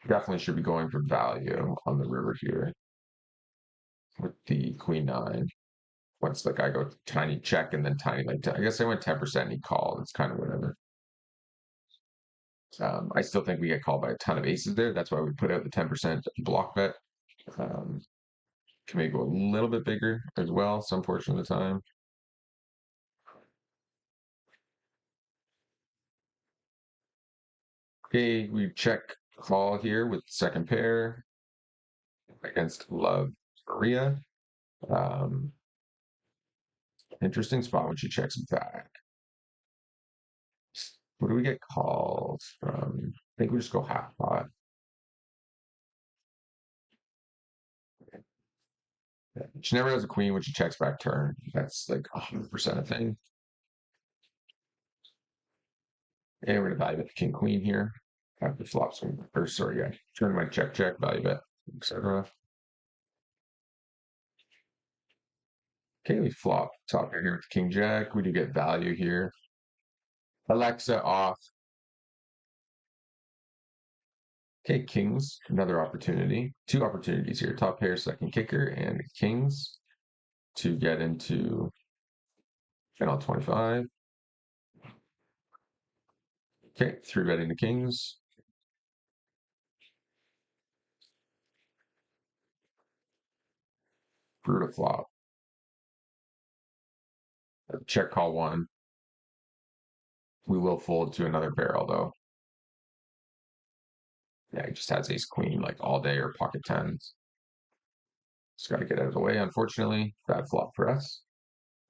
Definitely should be going for value on the river here with the queen nine. Once like I go tiny check and then tiny like I guess I went 10% and he called. It's kind of whatever. I still think we get called by a ton of aces there. That's why we put out the 10% block bet. Um, can maybe go a little bit bigger as well some portion of the time. Okay, we check call here with second pair against Love Maria. Um, interesting spot when she checks back. What do we get calls from? I think we just go half pot. She never has a queen when she checks back turn. That's like 100% a thing. And we're gonna value bet the king queen here. After flops, or sorry, yeah, turn my check check, value bet, etc. Okay, we flop top pair here with the king jack. We do get value here. Alexa off. Okay, kings, another opportunity. Two opportunities here. Top pair, second kicker, and kings to get into channel 25. Okay, three betting the kings. Brutal flop. Check call one. We will fold to another barrel though. Yeah, he just has ace queen like all day or pocket tens. Just got to get out of the way, unfortunately. Bad flop for us.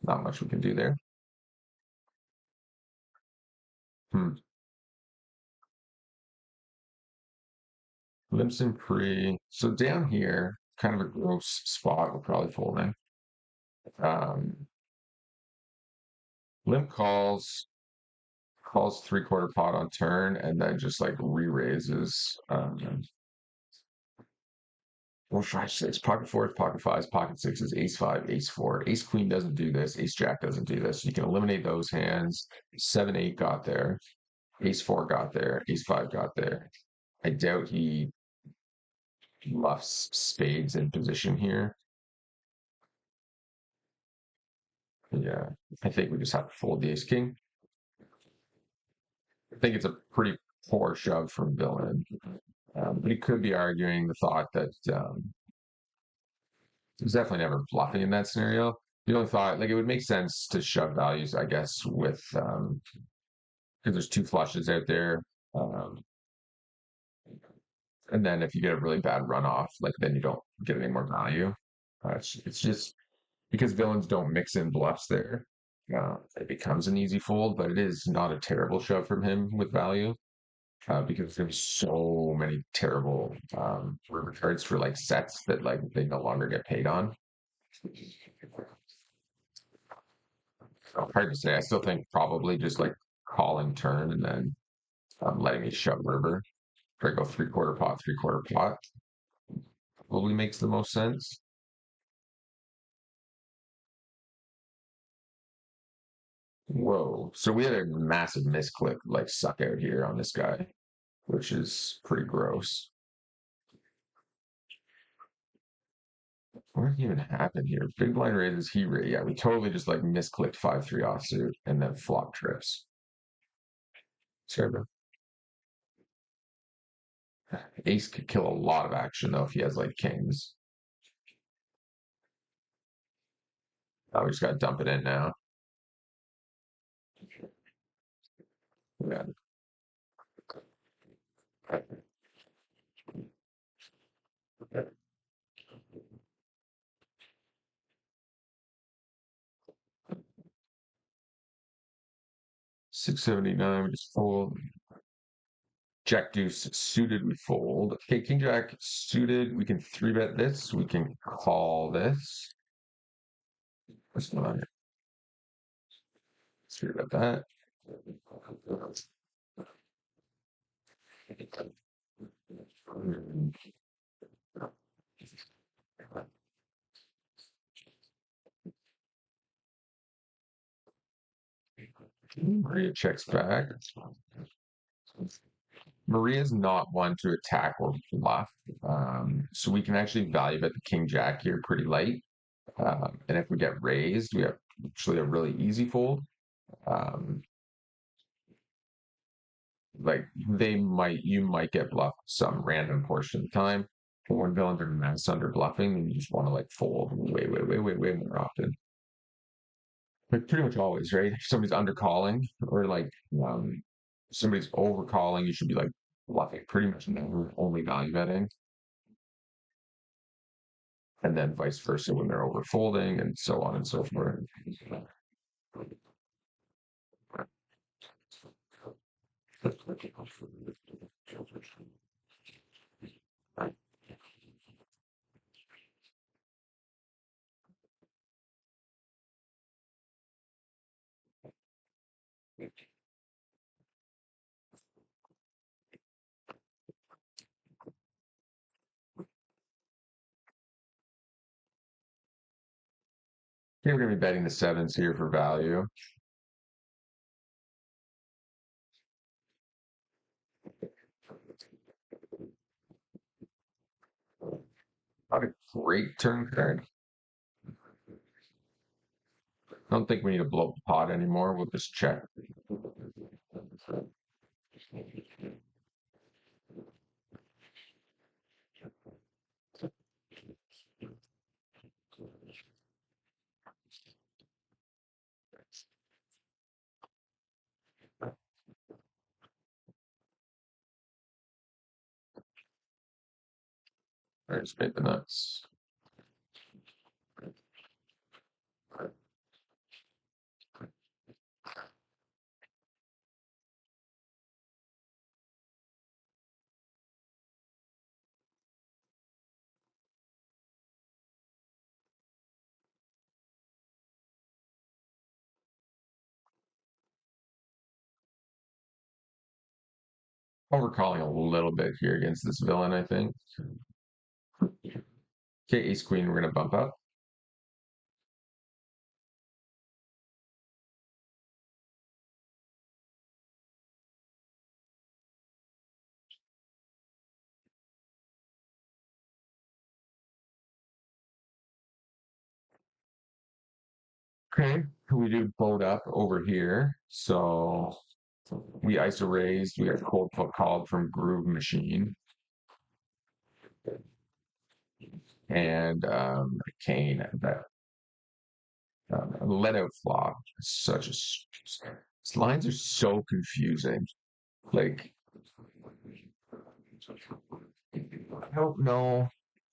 Not much we can do there. Hmm. Limson pre. So down here, kind of a gross spot. We're probably folding. Limp calls three-quarter pot on turn, and then just like re-raises. Four, five, six, pocket fours, pocket fives, pocket sixes, ace five, ace four. Ace queen doesn't do this. Ace jack doesn't do this. You can eliminate those hands. Seven, eight got there. Ace four got there. Ace five got there. I doubt he bluffs spades in position here. Yeah, I think we just have to fold the ace king. I think it's a pretty poor shove from villain. But he could be arguing the thought that he's definitely never bluffing in that scenario. The only thought, like, it would make sense to shove values, I guess, with because there's two flushes out there. Um, and then if you get a really bad runoff, like, then you don't get any more value. It's just because villains don't mix in bluffs there. It becomes an easy fold, but it is not a terrible shove from him with value. Because there's so many terrible river cards for like sets that like they no longer get paid on. So hard to say. I still think probably just like calling turn and then letting me shove river. Try to go three-quarter pot, three-quarter pot. Probably makes the most sense. Whoa. So we had a massive misclick like suck out here on this guy, which is pretty gross. What even happened here? Big blind raises, he raised. Yeah, we totally just like misclicked 5-3 offsuit and then flop trips. Sorry, bro. Ace could kill a lot of action though if he has like kings. Oh, we just got to dump it in now. Yeah. 679, we just fold. Jack deuce suited, we fold. Okay, king jack suited, we can three bet this. We can call this. What's going on here? Three bet that. 3 checks back. Maria's not one to attack or bluff. So we can actually value bet the king jack here pretty light. And if we get raised, we have actually a really easy fold. Um, like you might get bluffed some random portion of the time. But when villains are mass under bluffing, then you just want to like fold way more often. Like pretty much always, right? If somebody's under calling or like somebody's over calling, you should be like bluffing pretty much never, only value betting. And then vice versa when they're over folding and so on and so forth. Here we're gonna be betting the sevens here for value. Not a great turn card. I don't think we need to blow up the pot anymore. We'll just check. I just made the nuts. Overcalling a little bit here against this villain, I think. Okay, ace queen, we're gonna bump up. Okay, we do boat up over here. So we ISO raised. We got cold foot called from Groove Machine and Kane. That let out flop. Such a these lines are so confusing. Like I don't know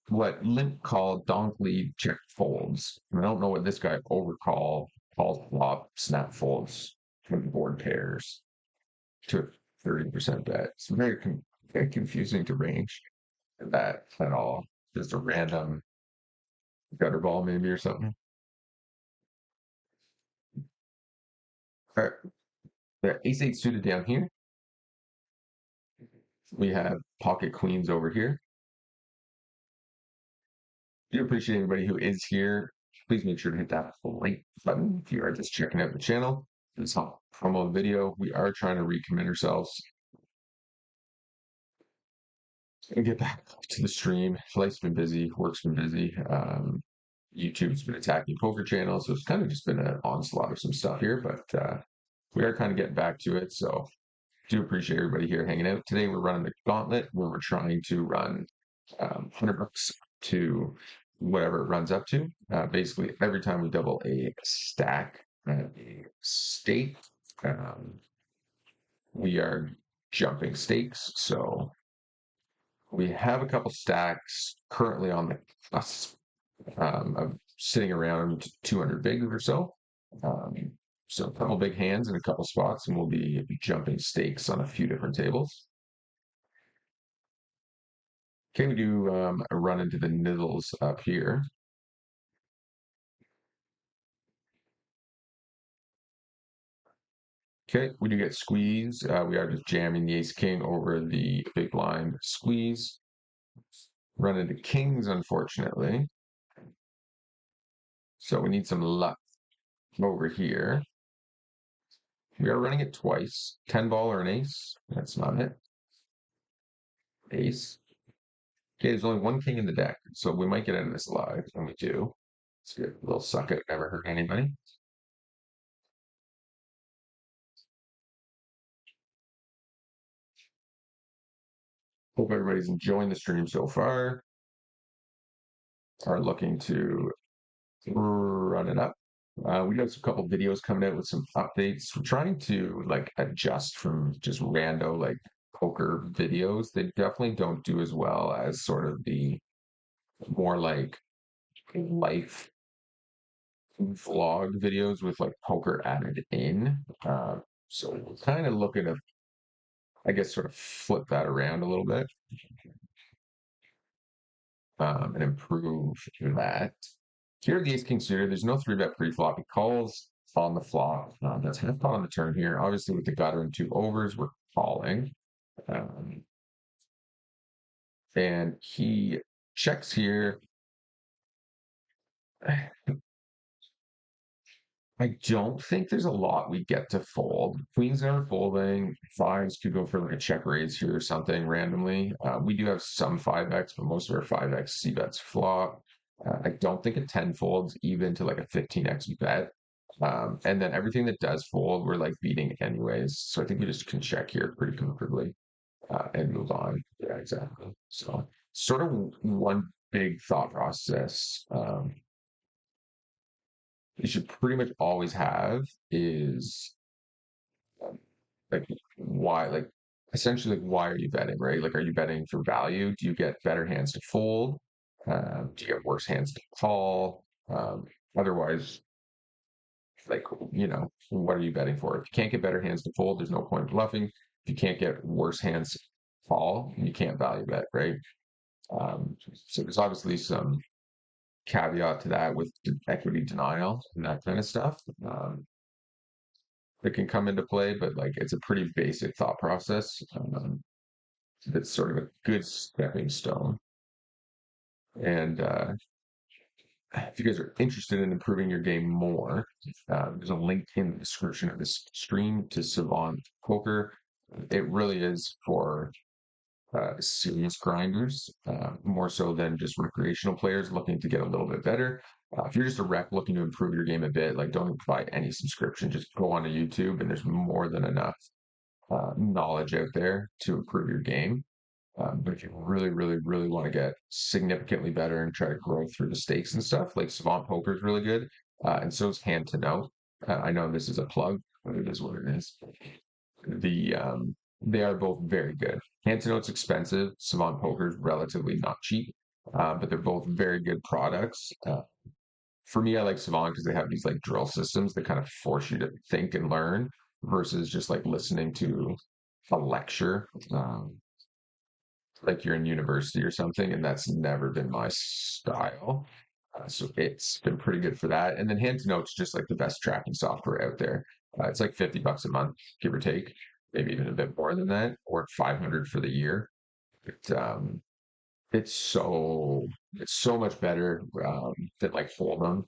what Limp called donk lead check folds. I don't know what this guy overcall calls flop snap folds from board pairs to a 30% bet. It's very confusing to range that at all. Just a random gutter ball maybe or something. All right, the ace eight suited down here. We have pocket queens over here. Do appreciate everybody who is here. Please make sure to hit that like button if you are just checking out the channel. This promo video. We are trying to recommit ourselves and get back to the stream. Life's been busy, work's been busy. YouTube's been attacking poker channels, so it's kind of just been an onslaught of some stuff here, but we are kind of getting back to it. So do appreciate everybody here hanging out. Today we're running the Gauntlet where we're trying to run $100 to whatever it runs up to. Basically, every time we double a stack at a stake, um, we are jumping stakes. So we have a couple stacks currently on the cusp of sitting around 200 bigs or so. Um, so a couple big hands in a couple spots, and we'll be jumping stakes on a few different tables. Okay, we do a run into the niddles up here. Okay, we do get squeeze. We are just jamming the ace king over the big blind squeeze. Run into kings, unfortunately. So we need some luck over here. We are running it twice. 10 ball or an ace. That's not it. Ace. Okay, there's only one king in the deck, so we might get out of this alive, and we do. It's good. A little suck it, never hurt anybody. Hope everybody's enjoying the stream so far. Are looking to run it up. We got a couple videos coming out with some updates. We're trying to like adjust from just rando like poker videos. They definitely don't do as well as sort of the more like life vlog videos with like poker added in. So we're kind of looking to, I guess, sort of flip that around a little bit and improve that. Here, the ace king suited, there's no three bet pre-flop. He calls on the flop. That's half pot on the turn here. Obviously, with the gutter and two overs, we're calling. Um, and he checks here. I don't think there's a lot we get to fold. Queens never folding. Fives could go for like a check raise here or something randomly. We do have some 5x, but most of our 5x C bets flop. I don't think a 10 folds even to like a 15x bet. And then everything that does fold, we're like beating anyways. So I think we just can check here pretty comfortably and move on. Yeah, exactly. So sort of one big thought process. You should pretty much always have is like why like essentially like why are you betting, right? Like are you betting for value? Do you get better hands to fold? Do you get worse hands to call? Otherwise, like what are you betting for? If you can't get better hands to fold, there's no point bluffing. If you can't get worse hands to call, you can't value bet, right? So there's obviously some caveat to that with equity denial and that kind of stuff. That can come into play, but like it's a pretty basic thought process. That's sort of a good stepping stone. And if you guys are interested in improving your game more, there's a link in the description of this stream to Savant Poker. It really is for serious grinders, more so than just recreational players looking to get a little bit better. If you're just a rep looking to improve your game a bit, like don't buy any subscription, just go onto YouTube and there's more than enough knowledge out there to improve your game. But if you really, really, really want to get significantly better and try to grow through the stakes and stuff, like Savant Poker is really good, and so is Hand to Know. I know this is a plug, but it is what it is. They are both very good. Hand to Know's expensive. Savant Poker is relatively not cheap, but they're both very good products. For me, I like Savant because they have these like drill systems that kind of force you to think and learn versus just like listening to a lecture. Like you're in university or something, and that's never been my style. So it's been pretty good for that. And then Hand to Note's just like the best tracking software out there. It's like $50 a month, give or take, maybe even a bit more than that, or 500 for the year. It, it's so much better than like Hold'em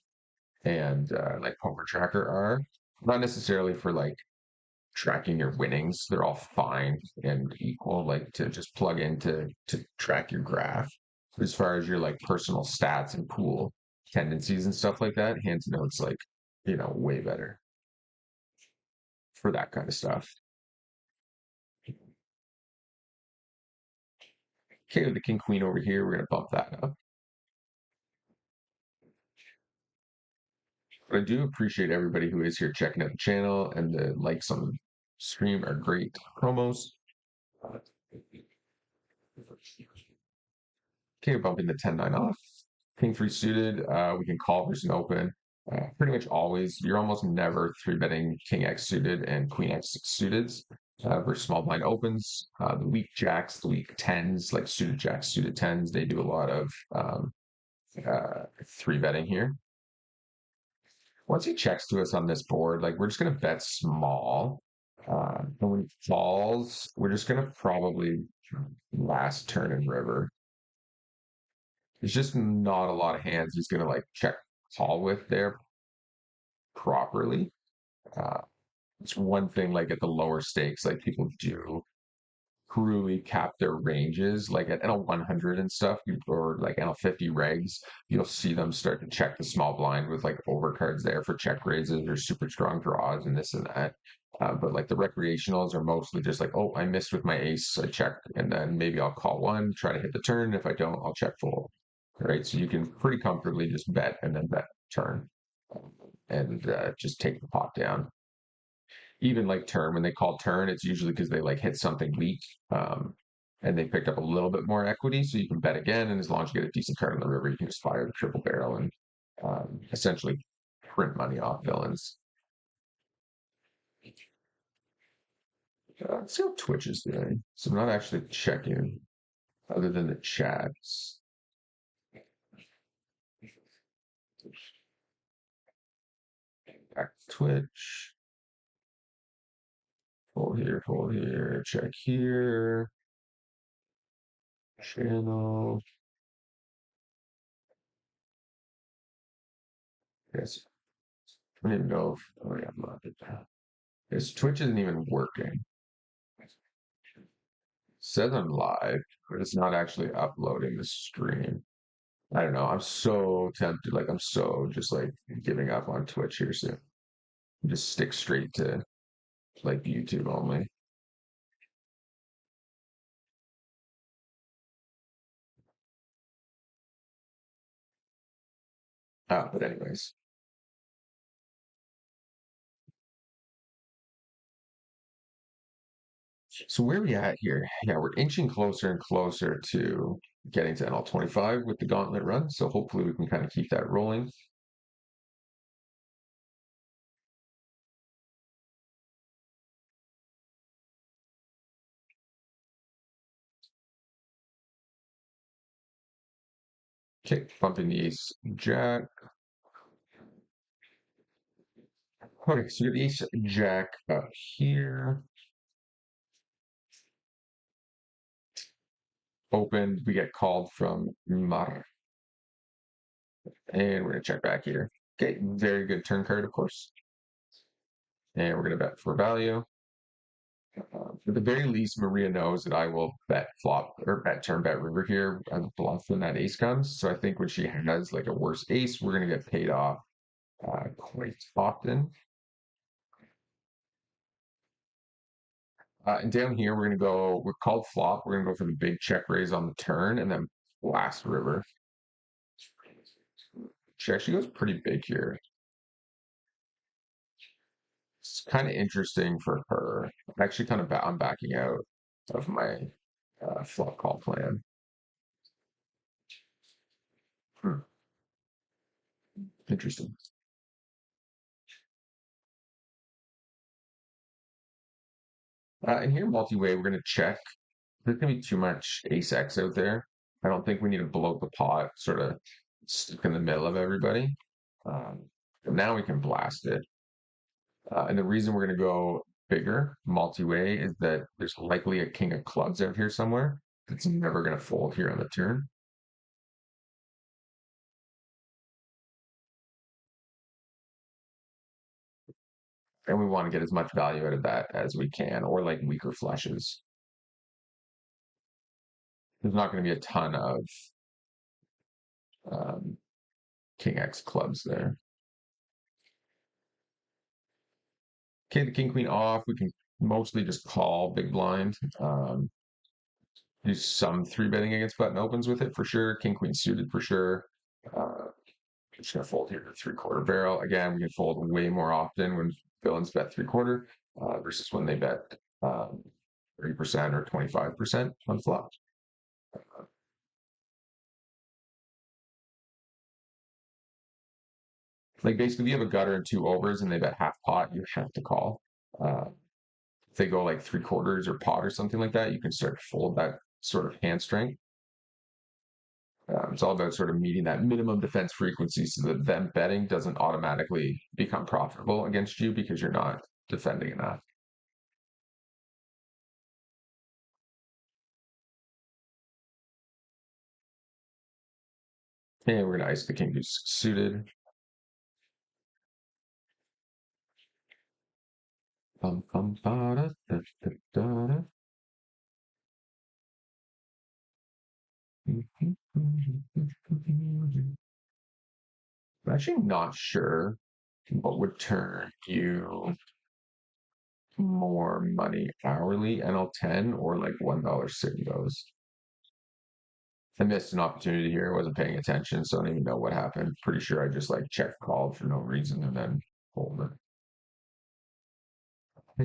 and like Poker Tracker are. Not necessarily for like tracking your winnings. They're all fine and equal, like to just plug in to track your graph. As far as your like personal stats and pool tendencies and stuff like that, Hand to Note's like, way better for that kind of stuff. Okay, with the King Queen over here, we're gonna bump that up. But I do appreciate everybody who is here checking out the channel, and the likes on the stream are great promos. Okay, bumping the 10-9 off. King three suited, we can call versus an open. Pretty much always, you're almost never three betting King X suited and Queen X suited versus small blind opens. The weak jacks, the weak tens, like suited jacks, suited tens, they do a lot of three betting here. Once he checks to us on this board, like we're just gonna bet small. And when he falls, we're just gonna probably last turn in river. There's just not a lot of hands he's gonna like check call with there properly. Uh, it's one thing like at the lower stakes, like people do cruelly cap their ranges, like at NL 100 and stuff, or like NL 50 regs, you'll see them start to check the small blind with like overcards there for check raises or super strong draws and this and that. But like the recreationals are mostly just like, oh, I missed with my ace, I check, and then maybe I'll call one, try to hit the turn. If I don't, I'll check fold. Right, so you can pretty comfortably just bet and then bet turn and just take the pot down. Even like turn, when they call turn, it's usually because they like hit something weak and they picked up a little bit more equity. So you can bet again. And as long as you get a decent card on the river, you can just fire the triple barrel and essentially print money off villains. Let's see how Twitch is doing. So I'm not actually checking other than the chats. Back to Twitch. Hold here, check here. Channel. Yes. I don't even know if, oh yeah, I'm not. This Twitch isn't even working. It says I'm live, but it's not actually uploading the stream. I don't know. I'm so tempted. Like I'm so just like giving up on Twitch here soon. Just stick straight to like YouTube only. But anyways, so where are we at here? Yeah, we're inching closer and closer to getting to NL25 with the Gauntlet run. So hopefully we can kind of keep that rolling. Okay, bumping the ace jack. Okay, so we have the ace jack up here. Opened, we get called from Mar. And we're gonna check back here. Okay, very good turn card, of course. And we're gonna bet for value. At the very least, Maria knows that I will bet flop or bet turn bet river here and bluff when that ace comes. So I think when she has like a worse ace, we're gonna get paid off quite often. And down here, we're gonna go. We're called flop. We're gonna go for the big check raise on the turn and then blast river. She actually goes pretty big here. It's kind of interesting for her. I'm actually kind of I'm backing out of my flop call plan. Hmm, interesting. And here, multi-way, we're going to check. There's going to be too much ace X out there. I don't think we need to blow the pot, sort of stuck in the middle of everybody. Um, Now we can blast it. And the reason we're going to go bigger, multi-way, is that there's likely a king of clubs out here somewhere that's never going to fold here on the turn. And we want to get as much value out of that as we can, or like weaker flushes. There's not going to be a ton of um, king X clubs there. Okay, the king queen off. We can mostly just call big blind. Do some three betting against button opens with it for sure. King queen suited for sure. Uh, just gonna fold here to 3/4 barrel. Again, we can fold way more often when villains bet 3/4 versus when they bet 30% or 25% on flop. Like basically, if you have a gutter and two overs and they bet half pot, you have to call. Uh, if they go like 3/4 or pot or something like that, you can start to fold that sort of hand strength. It's all about sort of meeting that minimum defense frequency so that them betting doesn't automatically become profitable against you because you're not defending enough. And we're gonna ice the king who's suited. Bum, bum, ba, da, da, da, da, da. I'm actually not sure what would turn you more money hourly, NL10 or like $1 sit goes. I missed an opportunity here. I wasn't paying attention, so I don't even know what happened. Pretty sure I just like checked called for no reason and then pulled it. I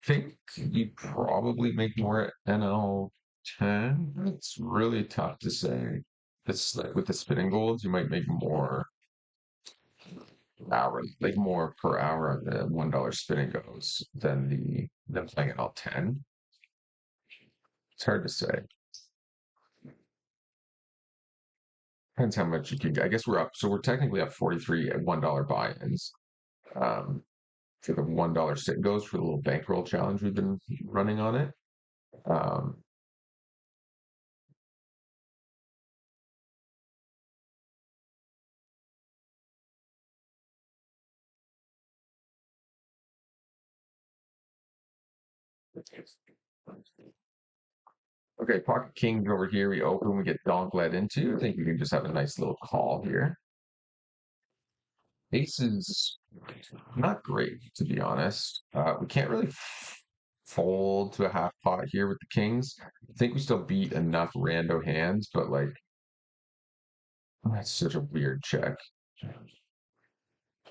think you'd probably make more at NL10. It's really tough to say. This like with the spinning golds, you might make more hour, like more per hour on the $1 spinning goes than than playing NL10. It's hard to say. Depends how much you can. I guess we're up. So we're technically up 43 at $1 buy-ins. Um, for the $1 sit goes for the little bankroll challenge we've been running on it. Um, Okay, pocket king over here. We open, we get Gauntlet into. I think we can just have a nice little call here. Ace is not great, to be honest. We can't really fold to a half pot here with the kings. I think we still beat enough rando hands, but like, that's such a weird check. I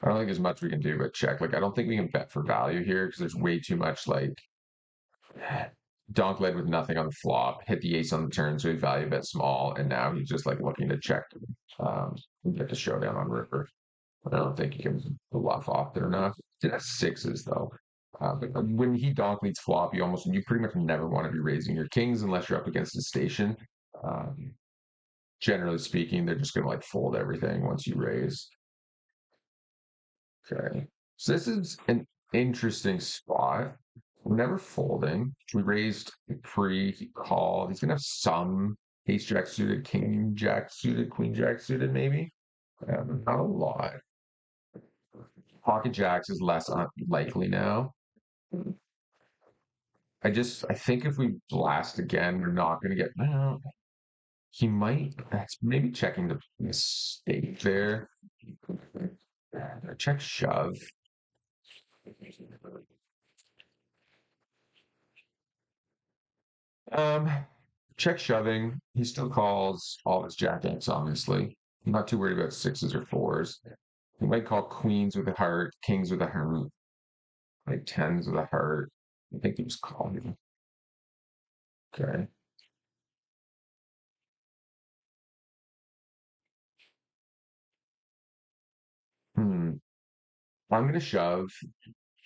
don't think there's much we can do but check. Like, I don't think we can bet for value here because there's way too much like donk led with nothing on the flop, hit the ace on the turn, so he value bet small, and now he's just like looking to check and get the showdown on river. I don't think he can bluff off there enough. It has sixes though. But when he donk leads flop, you pretty much never want to be raising your kings unless you're up against the station. Um, Generally speaking, they're just gonna like fold everything once you raise. Okay. So this is an interesting spot. We're never folding. We raised pre, he called. He's gonna have some ace jack suited, king jack suited, queen jack suited, maybe. Not a lot. Pocket jacks is less likely now. I think if we blast again, we're not gonna get. Well, he might. That's maybe checking the mistake there. Check shove. Um, Check shoving. He still calls all his jack X, obviously. I'm not too worried about sixes or fours. He might call queens with a heart, kings with a heart, like tens with a heart. I think he was calling. Okay. Hmm. I'm gonna shove.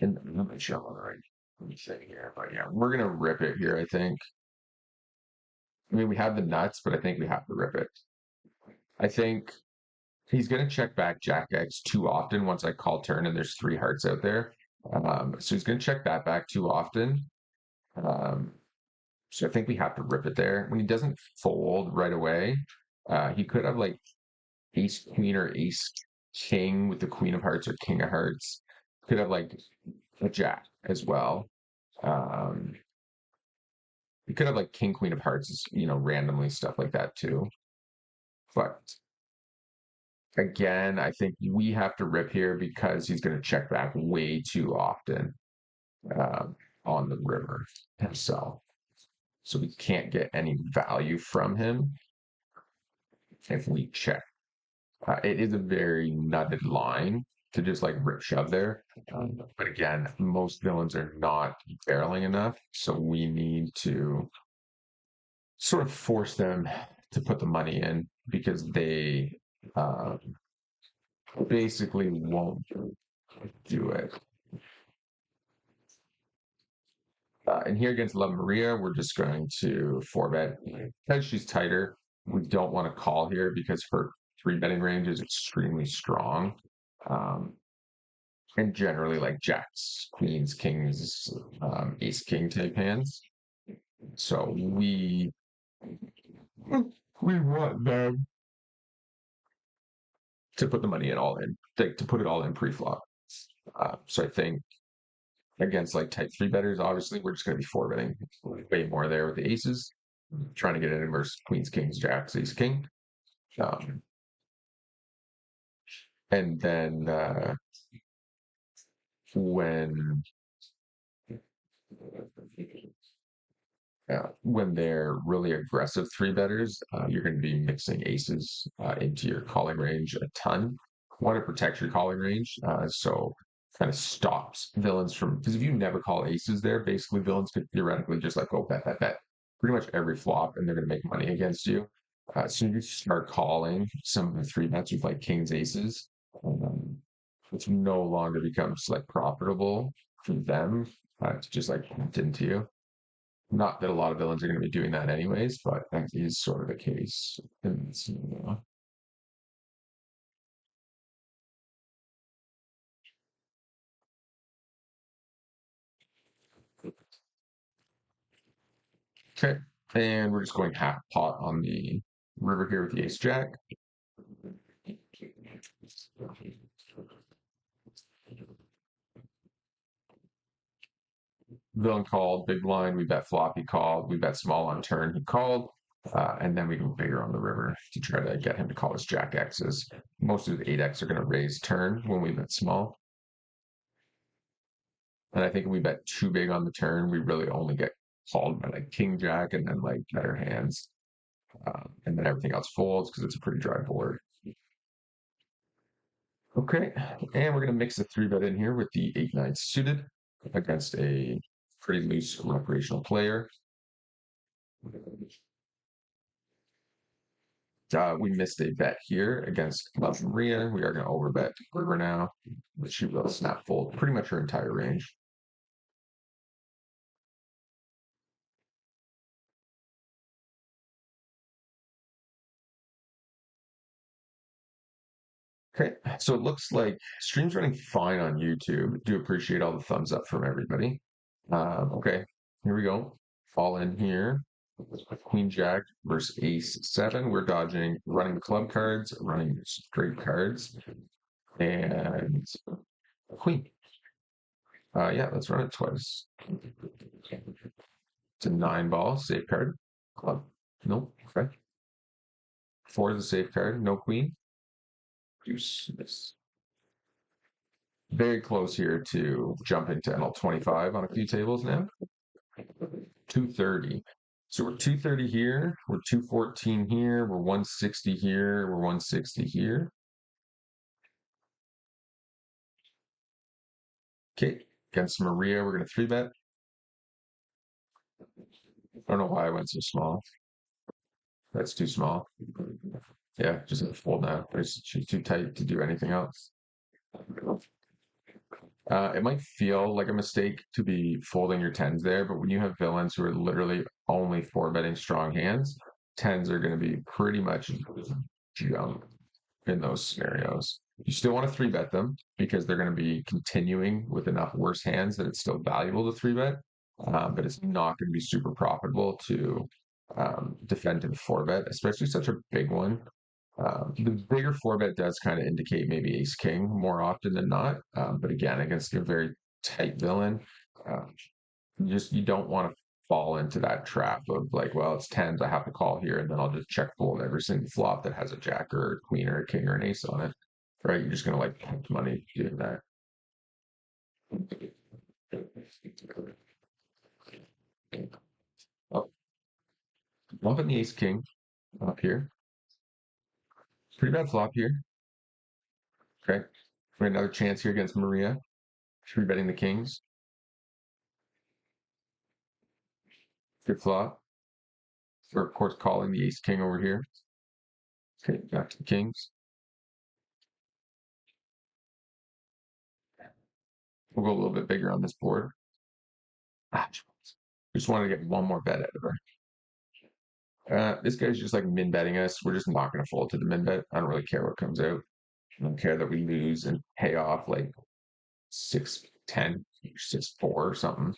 And I'm gonna shove all right. Let me say here, but yeah, we're gonna rip it here. I think. I mean, we have the nuts, but I think we have to rip it. I think he's going to check back Jack X too often once I call turn and there's three hearts out there. So he's going to check that back too often. Um, so I think we have to rip it there. When he doesn't fold right away, he could have like ace queen or ace king with the queen of hearts or king of hearts. Could have like a jack as well. Um, he could have like king queen of hearts, randomly stuff like that too. But again, I think we have to rip here because he's going to check back way too often on the river himself. So we can't get any value from him if we check. It is a very nutted line to just like rip shove there. But again, most villains are not barreling enough. So we need to sort of force them to put the money in because they uh, basically won't do it. And here against Love Maria, we're just going to four bet because she's tighter. We don't want to call here because her three betting range is extremely strong. Um, and generally like jacks, queens, kings, ace king type hands. So we want them to put the money in all in, to put it all in pre-flop. So I think against like type three betters, obviously we're just going to be four betting way more there with the aces, trying to get in versus queens, kings, jacks, ace, king. Um, and then when when they're really aggressive three betters, you're going to be mixing aces into your calling range a ton. Want to protect your calling range, so kind of stops villains from because if you never call aces there, basically villains could theoretically just like go bet bet bet pretty much every flop, and they're going to make money against you. So you start calling some of the three bets with like kings aces, um, which no longer becomes like profitable for them to just like punt into you. Not that a lot of villains are going to be doing that anyways, but that is sort of the case in this scenario. Okay, and we're just going half pot on the river here with the ace jack. villain called, big blind, we bet flop, he called, we bet small on turn, he called, and then we go bigger on the river to try to get him to call his jack X's. Most of his 8X are going to raise turn when we bet small. And I think if we bet too big on the turn, we really only get called by like king jack and then like better hands. And then everything else folds because it's a pretty dry board. Okay, and we're going to mix the 3-bet in here with the 8-9 suited against a pretty loose recreational player. We missed a bet here against Love Maria. We are going to overbet river now, but she will snap fold pretty much her entire range. Okay, so it looks like stream's running fine on YouTube. Do appreciate all the thumbs up from everybody. Okay, here we go. Fall in here. Queen Jack versus Ace 7. We're dodging running club cards, running straight cards, and Queen. Yeah, let's run it twice. It's a 9 ball, safe card. Club. Nope. Okay. 4 is a safe card. No Queen. Deuce. Miss. Very close here to jumping to NL25 on a few tables now. 230. So we're 230 here, we're 214 here, we're 160 here, we're 160 here. Okay, against Maria, we're going to 3-bet. I don't know why I went so small. That's too small. Yeah, just fold now. She's too tight to do anything else. It might feel like a mistake to be folding your tens there, but when you have villains who are literally only 4-betting strong hands, tens are going to be pretty much junk in those scenarios. You still want to 3-bet them because they're going to be continuing with enough worse hands that it's still valuable to 3-bet, but it's not going to be super profitable to defend to the 4-bet, especially such a big one. The bigger 4-bet does kind of indicate maybe ace king more often than not, but again, against a very tight villain, um, you don't want to fall into that trap of like, well, it's tens, I have to call here, and then I'll just check fold every single flop that has a jack or a queen or a king or an ace on it, right? You're just gonna like pump money doing that. Oh, bumping the ace king up here. Pretty bad flop here. Okay, we have another chance here against Maria. Three betting the kings. Good flop. We're of course calling the ace king over here. Okay, back to the kings. We'll go a little bit bigger on this board. Ah, just wanted to get one more bet out of her. This guy's just like min betting us. We're just not going to fold to the min bet. I don't really care what comes out. I don't care that we lose and pay off like 6-10, 6-4 or something.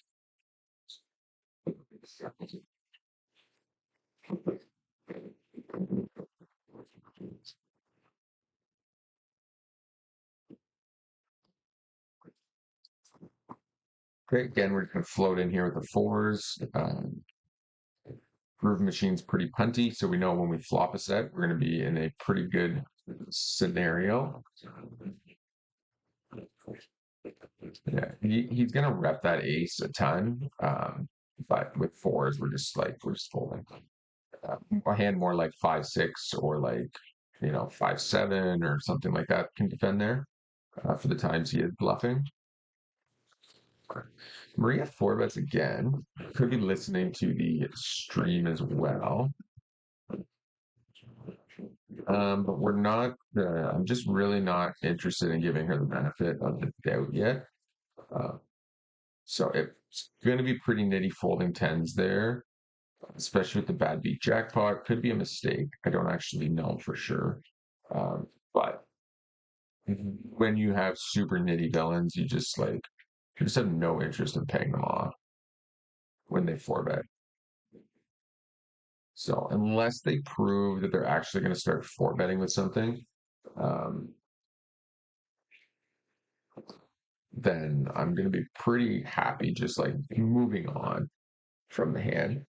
Great. Again, we're going to float in here with the fours. Groove machine's pretty punty, so we know when we flop a set, we're going to be in a pretty good scenario. Yeah, he's going to rep that ace a ton, but with fours, we're just folding. A hand more like 5-6 or like 5-7 or something like that can defend there for the times he is bluffing. Maria 4-bets again. Could be listening to the stream as well. But we're not, I'm just really not interested in giving her the benefit of the doubt yet. So it's going to be pretty nitty folding tens there, especially with the bad beat jackpot. Could be a mistake. I don't actually know for sure. But when you have super nitty villains, you just have no interest in paying them off when they 4-bet. So unless they prove that they're actually going to start 4-betting with something, um, then I'm going to be pretty happy just like moving on from the hand.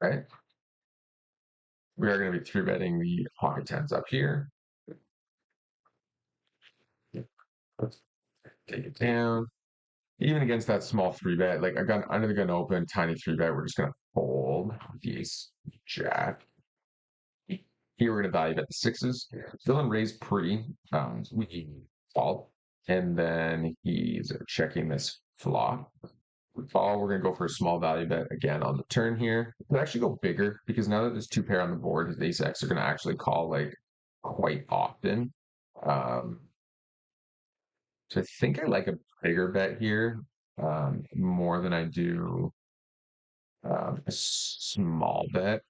Right? We are going to be three betting the pocket tens up here. Let's take it down. Even against that small three bet, like I got under the gun open, tiny three bet, we're just going to fold the ace jack. Here we're going to value bet the sixes. Dylan raised pre, we call, and then he's checking this flop. We call, we're going to go for a small value bet again on the turn here. We'll actually go bigger because now that there's two pair on the board, his ace X are going to actually call like quite often. Um, so I think I like a bigger bet here more than I do a small bet.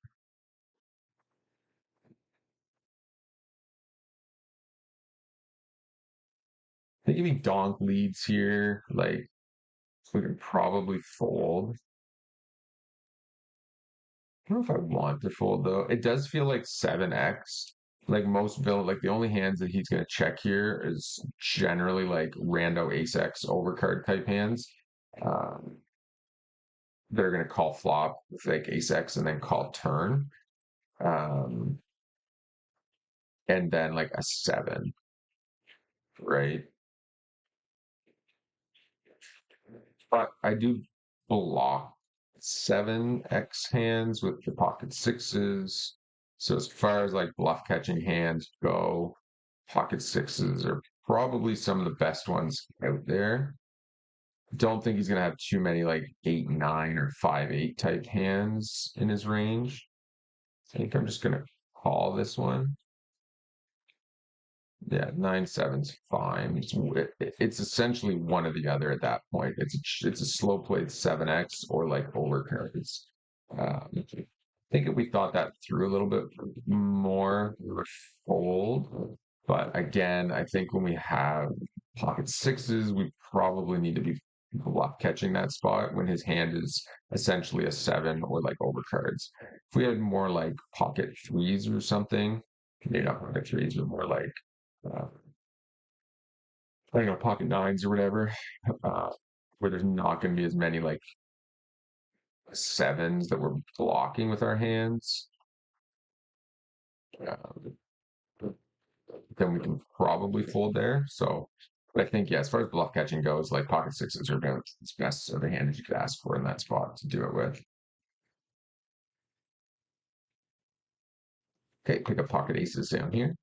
I think if he donk leads here, like we can probably fold. I don't know if I want to fold though. It does feel like 7x. Like most villain, like the only hands that he's gonna check here is generally like rando ace X overcard type hands. Um, they're gonna call flop with like ace X and then call turn. Um, and then like a seven, right? But I do block 7x hands with the pocket sixes. So as far as like bluff catching hands go, pocket sixes are probably some of the best ones out there. Don't think he's gonna have too many like 8-9 or 5-8 type hands in his range. I think I'm just gonna call this one. Yeah, 9-7's fine. It's essentially one or the other at that point. It's a slow played 7x or like overcards. I think if we thought that through a little bit more, we would fold. But again, I think when we have pocket sixes, we probably need to be bluff catching that spot when his hand is essentially a seven or like overcards. If we had more like pocket threes or something, maybe not pocket threes, but more like uh, I don't know, pocket nines or whatever, uh, where there's not going to be as many like sevens that we're blocking with our hands. Uh, then we can probably fold there. So, but I think, yeah, as far as bluff catching goes, like pocket sixes are about as best of a hand as you could ask for in that spot to do it with. Okay, pick up pocket aces down here.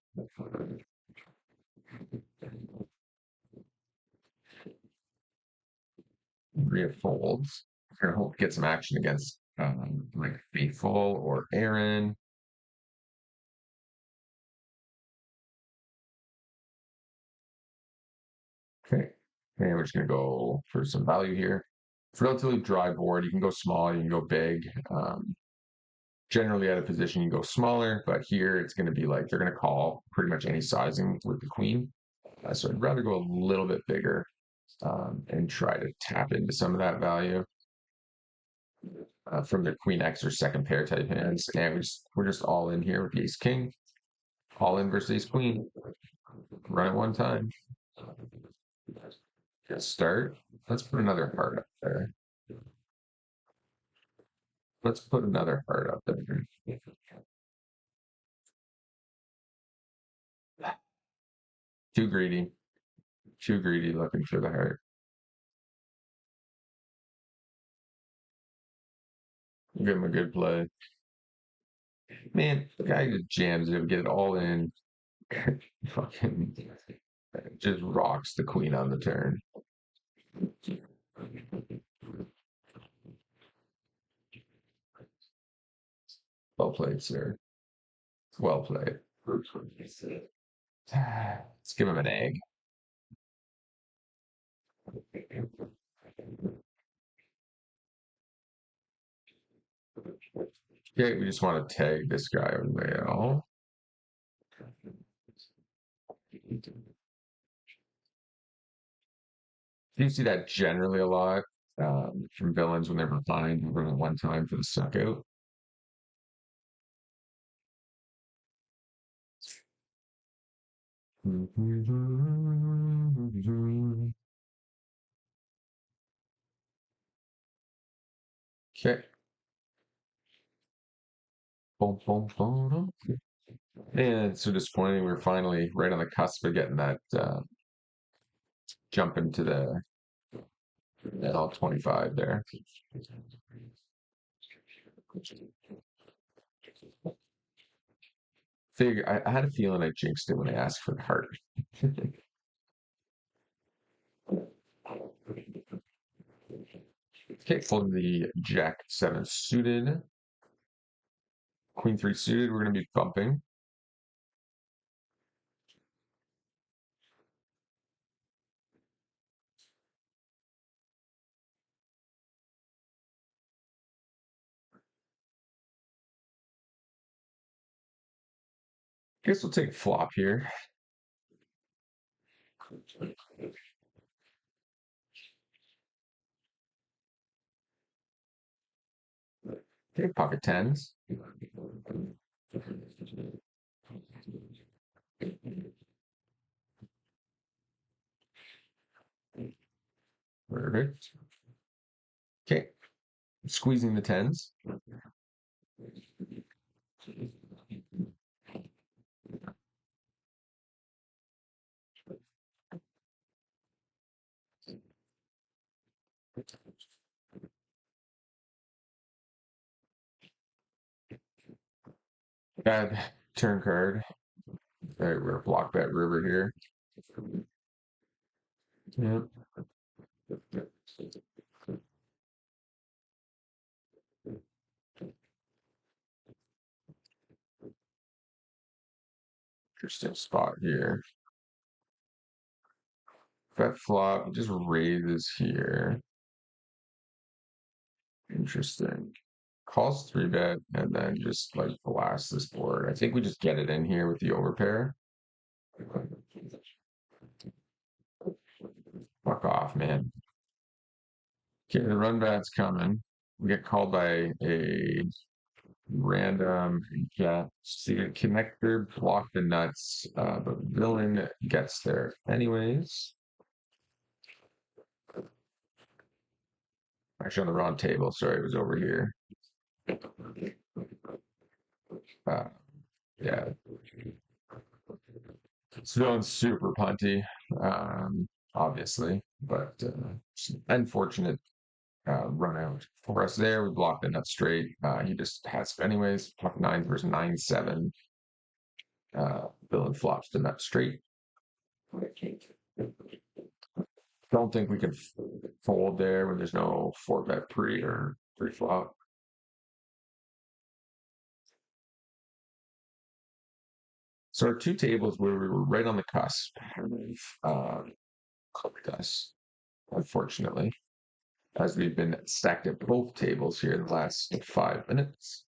Three of folds. We're gonna hope to get some action against like Faithful or Aaron. Okay, and we're just gonna go for some value here. It's a relatively dry board. You can go small, you can go big. Generally, out of position, you go smaller, but here it's going to be like they're going to call pretty much any sizing with the queen. So I'd rather go a little bit bigger and try to tap into some of that value from their queen X or second pair type hands. And we're just all in here with the ace king, all in versus ace queen. Run it one time. Start. Let's put another heart up there. Let's put another heart up there. Too greedy. Too greedy looking for the heart. Give him a good play. Man, the guy just jams it, get it all in. Fucking just rocks the queen on the turn. Well played, sir. Well played. Let's give him an egg. Okay, we just want to tag this guy well. You see that generally a lot from villains when they're behind, run it one time for the suck out. Okay. Boom, boom, boom. And it's so disappointing. We're finally right on the cusp of getting that jump into the all 25 there. I had a feeling I jinxed it when I asked for the heart. Okay, folding the Jack 7 suited. Queen 3 suited, we're going to be bumping. Guess we'll take flop here. Okay, pocket tens. Perfect. Okay, squeezing the tens. Bad turn card. All right, we're gonna block that river here. Yep. Interesting spot here. Bet flop just raises here. Interesting. Calls 3-bet and then just like blasts this board. I think we just get it in here with the overpair. Fuck off, man. Okay, the run bat's coming. We get called by a random cat. See a connector, block the nuts, but villain gets there anyways. Actually, on the wrong table. Sorry, it was over here. Uh, yeah, it's feeling super punty, obviously, but unfortunate run out for us there. We blocked the nut straight. He just has anyways. Block 9 versus 9-7. Villain flops the nut straight. Don't think we can fold there when there's no 4-bet pre or pre-flop. So our two tables where we were right on the cusp clipped us, unfortunately, as we've been stacked at both tables here in the last 5 minutes.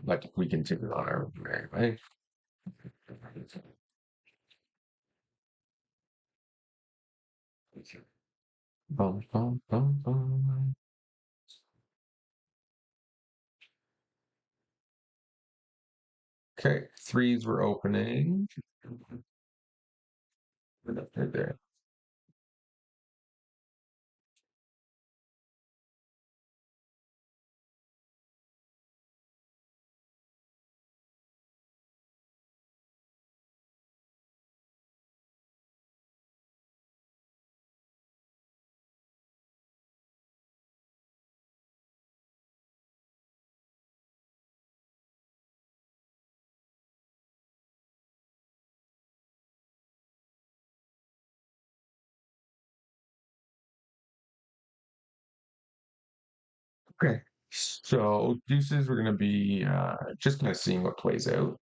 But we continue on our merry way. Bum, bum, bum, bum. Okay, threes were opening. Right there. Okay. So deuces, we're going to be just kind of seeing what plays out.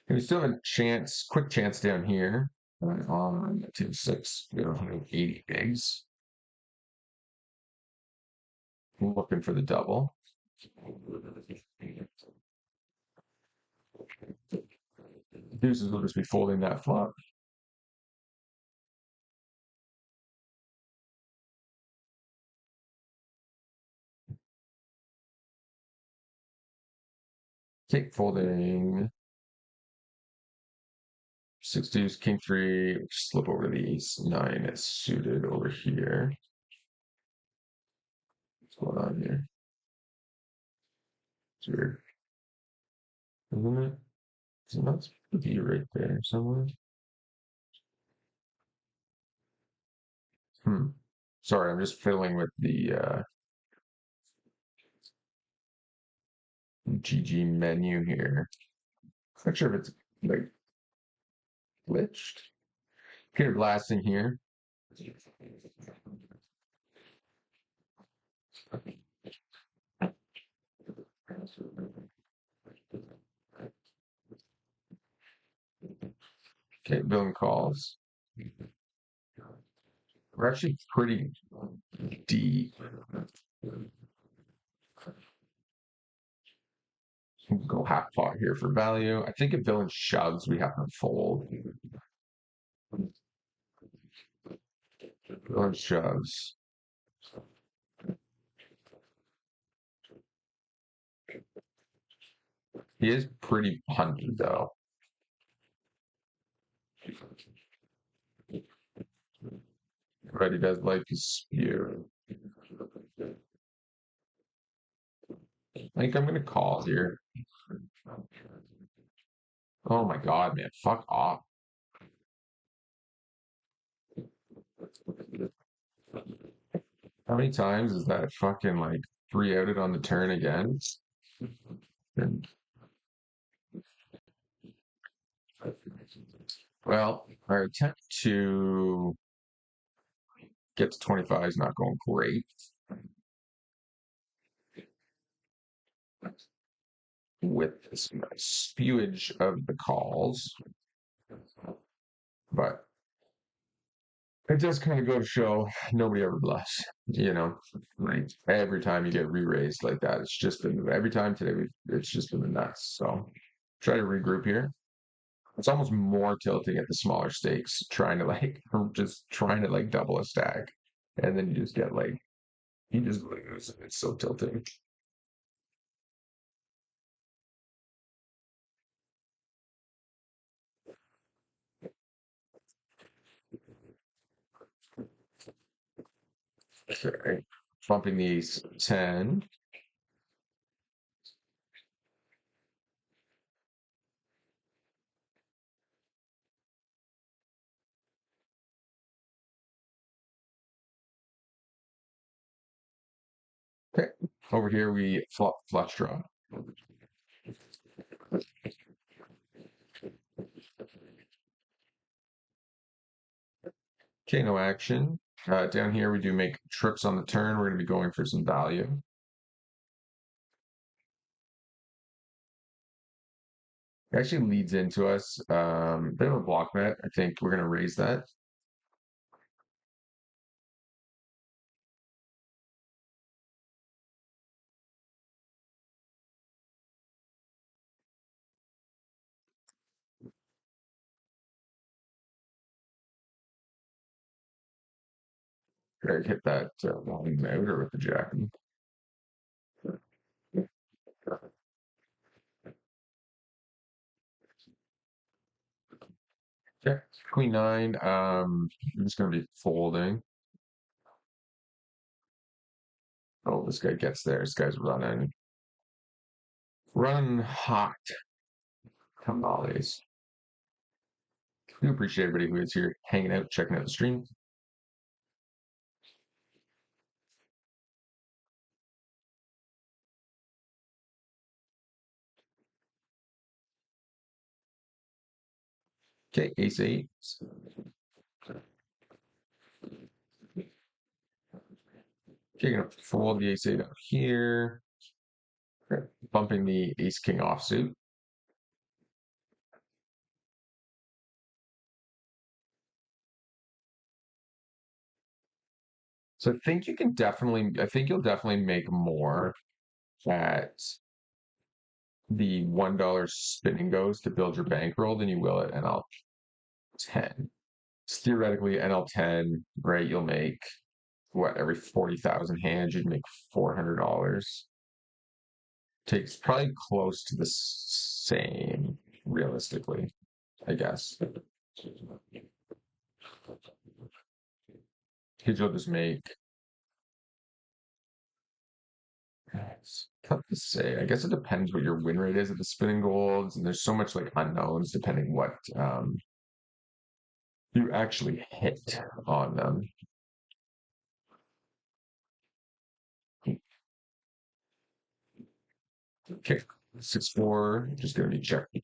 And we still have a chance, quick chance down here on 2-6. We have 180 bigs. Looking for the double. Deuces will just be folding that flop. Take folding. Six deuce, king three, slip over to the ace nine. It's suited over here. What's going on here? It's weird, isn't it? It's not supposed to be right there somewhere. Hmm. Sorry, I'm just fiddling with the GG menu here. Not sure if it's like glitched. Peter blasting here. Okay, Bill calls. We're actually pretty deep. Go half pot here for value. I think if villain shoves, we have to fold. Villain shoves. He is pretty punchy though. But he does like to spew. I think I'm gonna call here. Oh my god, man. Fuck off. How many times is that fucking like three outed on the turn again? And, well, our attempt to get to 25 is not going great with this spewage of the calls, but it does kind of go to show nobody ever bluffs, you know. Like every time you get re-raised like that, it's just been every time today. It's just been the nuts. So try to regroup here. It's almost more tilting at the smaller stakes, trying to like just trying to like double a stack, and then you just get like you just lose. It's so tilting. Okay, bumping these 10. Okay, over here we flop flush draw. Okay, no action. Down here we do make trips on the turn. We're going to be going for some value. It actually leads into us. Bit of a block bet. I think we're going to raise that. Right, hit that line out or with the jack. Okay, queen nine. I'm just going to be folding. Oh, this guy gets there. This guy's running hot. Tamales. We appreciate everybody who is here hanging out, checking out the stream. Okay, ace eight. Okay, gonna fold the ace eight out here. Okay, bumping the ace king offsuit. So I think you'll definitely make more at the $1 spinning goes to build your bankroll than you will at NL10. Theoretically, NL10, right? You'll make what every 40,000 hands, you'd make $400. Takes probably close to the same, realistically, I guess. Because you'll just make. It's tough to say. I guess it depends what your win rate is at the spinning golds, and there's so much like unknowns depending what you actually hit on them. Okay, 6-4, just gonna be checked,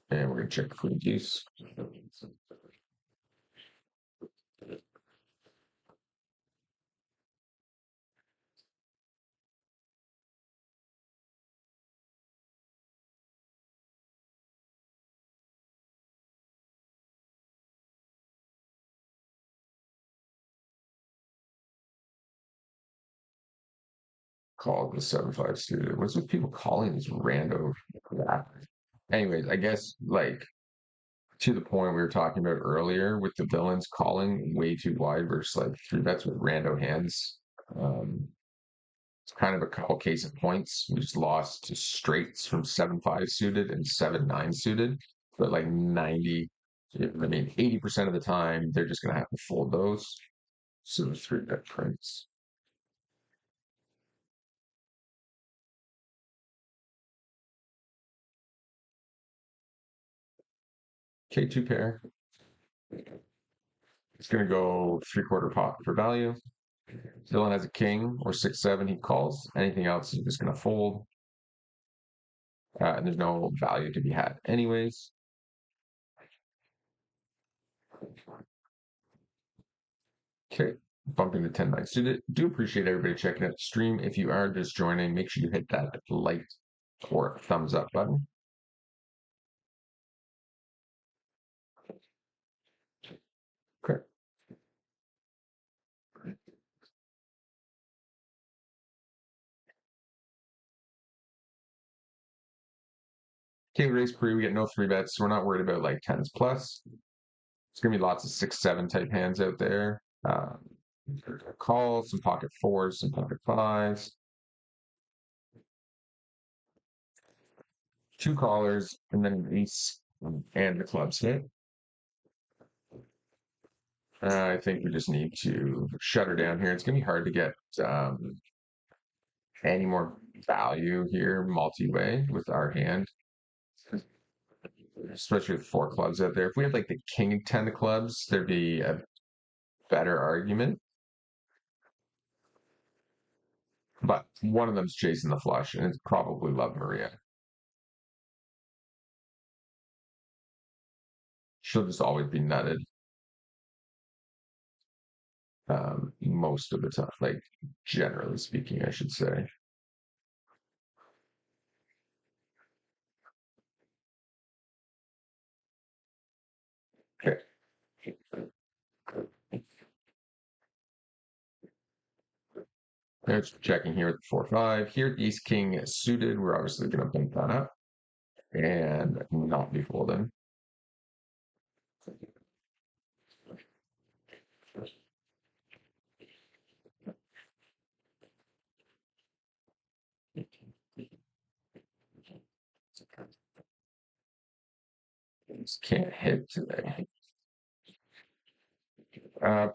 and we're gonna check the queen deuce. Call the 7-5 suited. What's with people calling these rando? Yeah. Anyways, I guess like to the point we were talking about earlier with the villains calling way too wide versus like three bets with rando hands. Um, it's kind of a couple case of points. We just lost to straights from 7-5 suited and 7-9 suited, but like 80% of the time they're just gonna have to fold those. So the three bet prints. K2 pair. It's gonna go 3/4 pot for value. Dylan has a king or 6-7, he calls. Anything else, he's just gonna fold. And there's no value to be had anyways. Okay, bumping the 10-9 suited. Do appreciate everybody checking out the stream. If you are just joining, make sure you hit that like or thumbs up button. Okay. Okay, race pre, we get no three bets, so we're not worried about like tens plus. It's gonna be lots of 6-7 type hands out there. Calls, some pocket fours, some pocket fives. Two callers, and then an ace and the clubs hit. I think we just need to shut her down here. It's gonna be hard to get any more value here multi-way with our hand, especially with four clubs out there. If we had like the king and 10 of clubs, there'd be a better argument. But one of them's chasing the flush, and it's probably Love Maria. She'll just always be nutted most of the time, like generally speaking, I should say. Okay. There's checking here at the 4-5. Here at the Ace King suited, we're obviously going to bump that up and not be folding. Just can't hit today.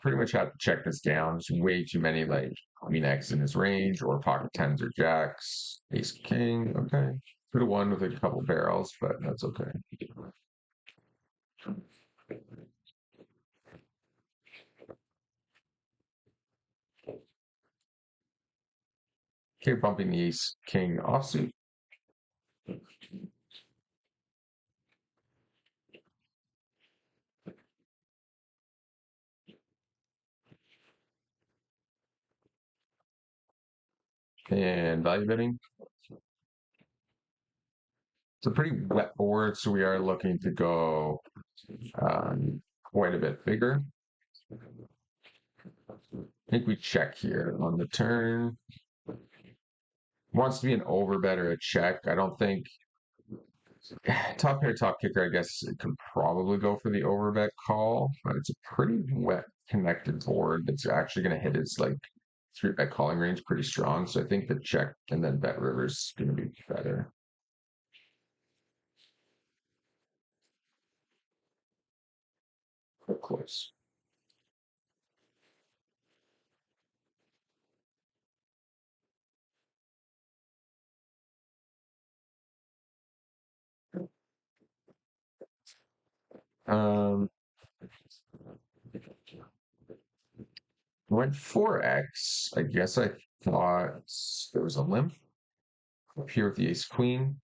Pretty much have to check this down. There's way too many like queen X in his range or pocket tens or jacks. Ace king, okay. Could have won with a couple barrels, but that's okay. Okay, bumping the ace king offsuit. and value betting. It's a pretty wet board, so we are looking to go quite a bit bigger. I think we check here on the turn. Wants to be an over bet or a check. I don't think top pair, top kicker. I guess it could probably go for the over bet call, but it's a pretty wet connected board that's actually going to hit its like three bet calling range pretty strong. So I think the check and then bet river's going to be better. But close. Um, went 4x. I guess I thought there was a limp up here with the ace queen.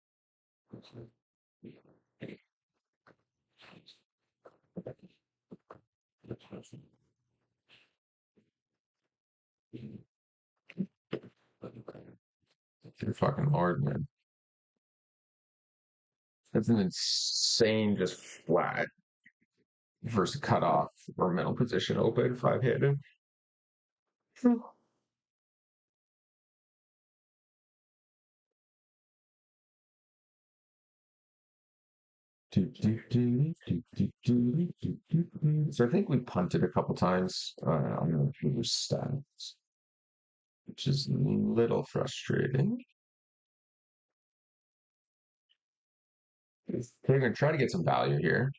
You're fucking lord, man. That's an insane just flat versus cutoff or middle position open 5-handed. So I think we punted a couple times on the Hoover stats, which is a little frustrating. They're going to try to get some value here.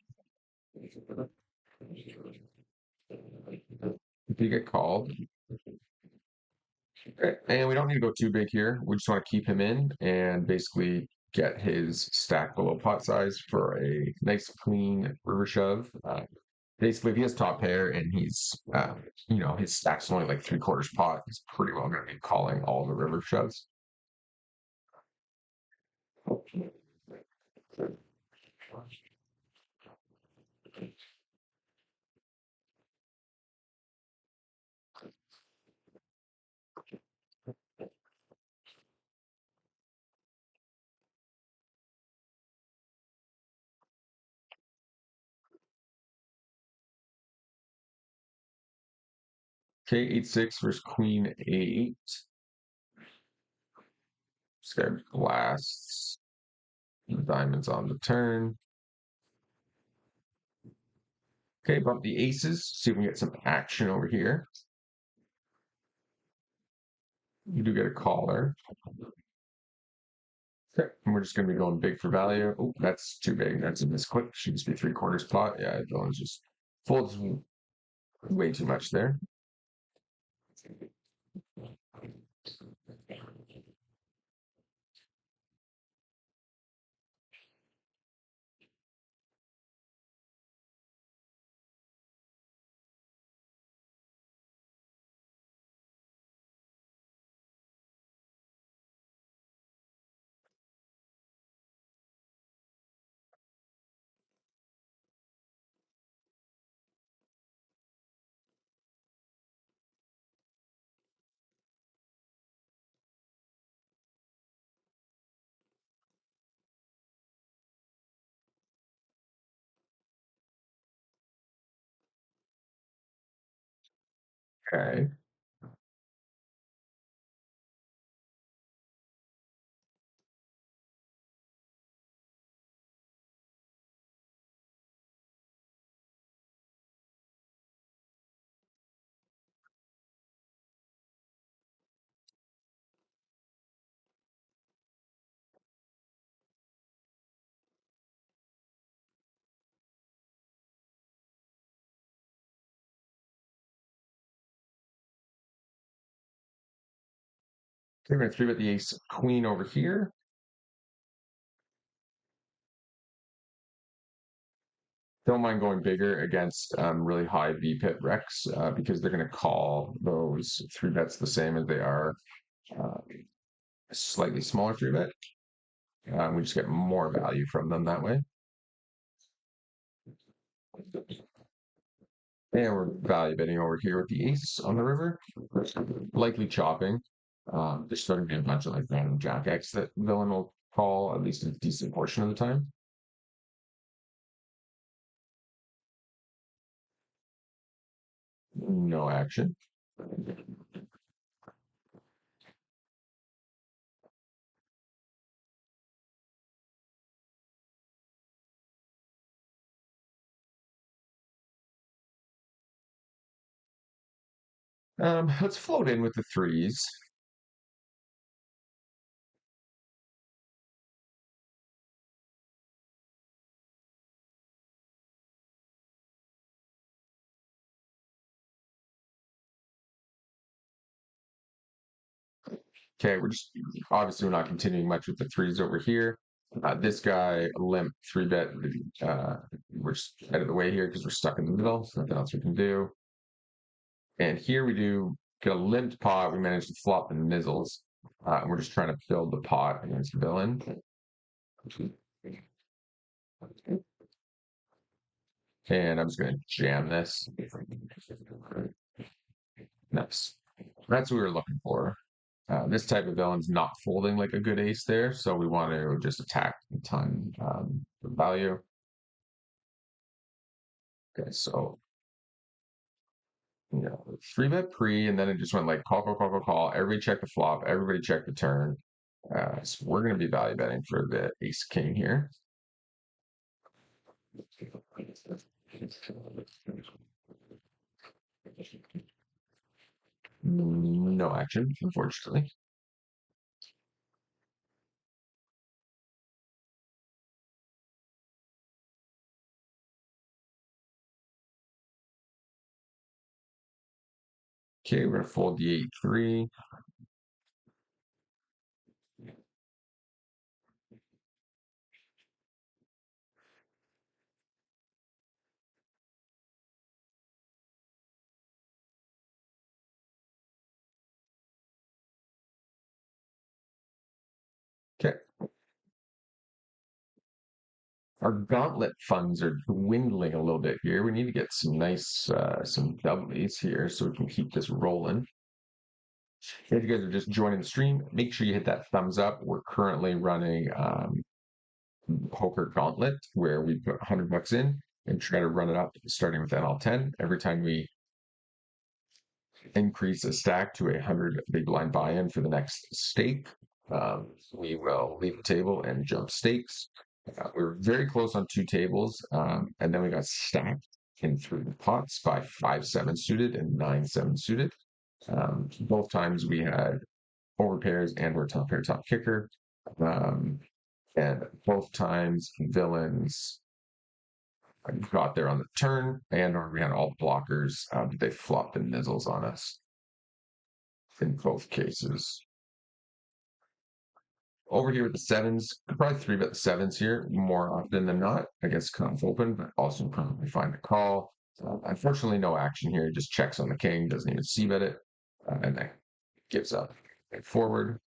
If you get called, and we don't need to go too big here. We just want to keep him in and basically get his stack below pot size for a nice clean river shove. Basically, if he has top pair and he's, his stack's only like 3/4 pot, he's pretty well going to be calling all the river shoves. Okay, 8-6 versus queen 8. This guy blasts. Diamonds on the turn. Okay, bump the aces. See if we can get some action over here. You do get a caller. Okay, and we're just going to be going big for value. Oh, that's too big. That's a misclick. Should just be 3/4 pot. Yeah, Dylan's just folds way too much there. Okay. We're going to 3-bet the ace queen over here. Don't mind going bigger against really high VPIP Rex because they're going to call those 3-bets the same as they are a slightly smaller 3-bet. We just get more value from them that way. And we're value betting over here with the ace on the river. Likely chopping. There's starting to be a bunch of like random jack X that villain will call at least a decent portion of the time. No action. Let's float in with the threes. Okay, we're just obviously we're not continuing much with the threes over here. This guy limp three bet. We're just out of the way here because we're stuck in the middle. So nothing else we can do. And here we do get a limped pot. We manage to flop the mizzles. And we're just trying to build the pot against the villain. And I'm just going to jam this. Nice. That's what we were looking for. This type of villain's not folding like a good ace there, so we want to just attack a ton of value. Okay, so three bet pre, and then it just went like call, call, call, call, call. Everybody check the flop. Everybody check the turn. So we're going to be value betting for the ace king here. No action, unfortunately. Okay, we're going to fold the 8-3. Okay. Our gauntlet funds are dwindling a little bit here. We need to get some nice, some doublies here so we can keep this rolling. If you guys are just joining the stream, make sure you hit that thumbs up. We're currently running Poker Gauntlet, where we put 100 bucks in and try to run it up, starting with NL10. Every time we increase a stack to 100 big blind buy-in for the next stake, we will leave the table and jump stakes. We were very close on two tables, and then we got stacked in through the pots by 5-7 suited and 9-7 suited. Both times we had over pairs and or top pair top kicker. And both times villains got there on the turn and or we had all blockers. They flopped the nizzles on us in both cases. Over here with the sevens, could probably three bet the sevens here more often than not against conf open, but also probably find a call. Unfortunately, no action here. He just checks on the king, doesn't even see bet it, and then gives up forward.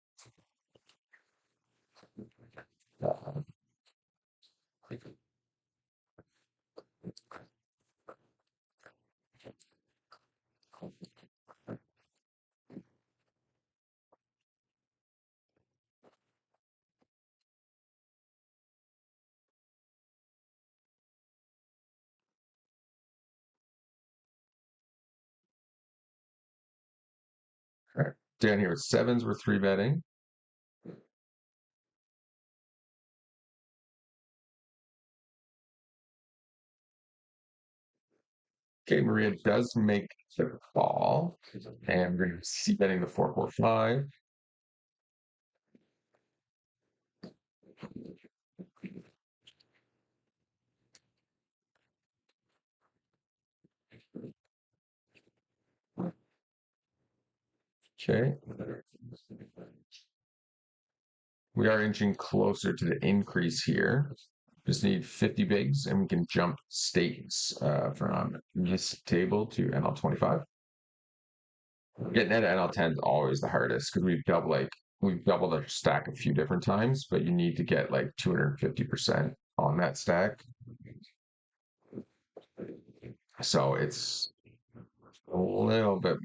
Uh, right. Down here with sevens, we're three betting. Okay, Maria does make the call, and we're going to see betting the 4-4-5. Okay. We are inching closer to the increase here. Just need 50 bigs, and we can jump stakes from this table to NL25. Getting at NL10 is always the hardest because we've doubled our stack a few different times, but you need to get like 250% on that stack. So it's a little bit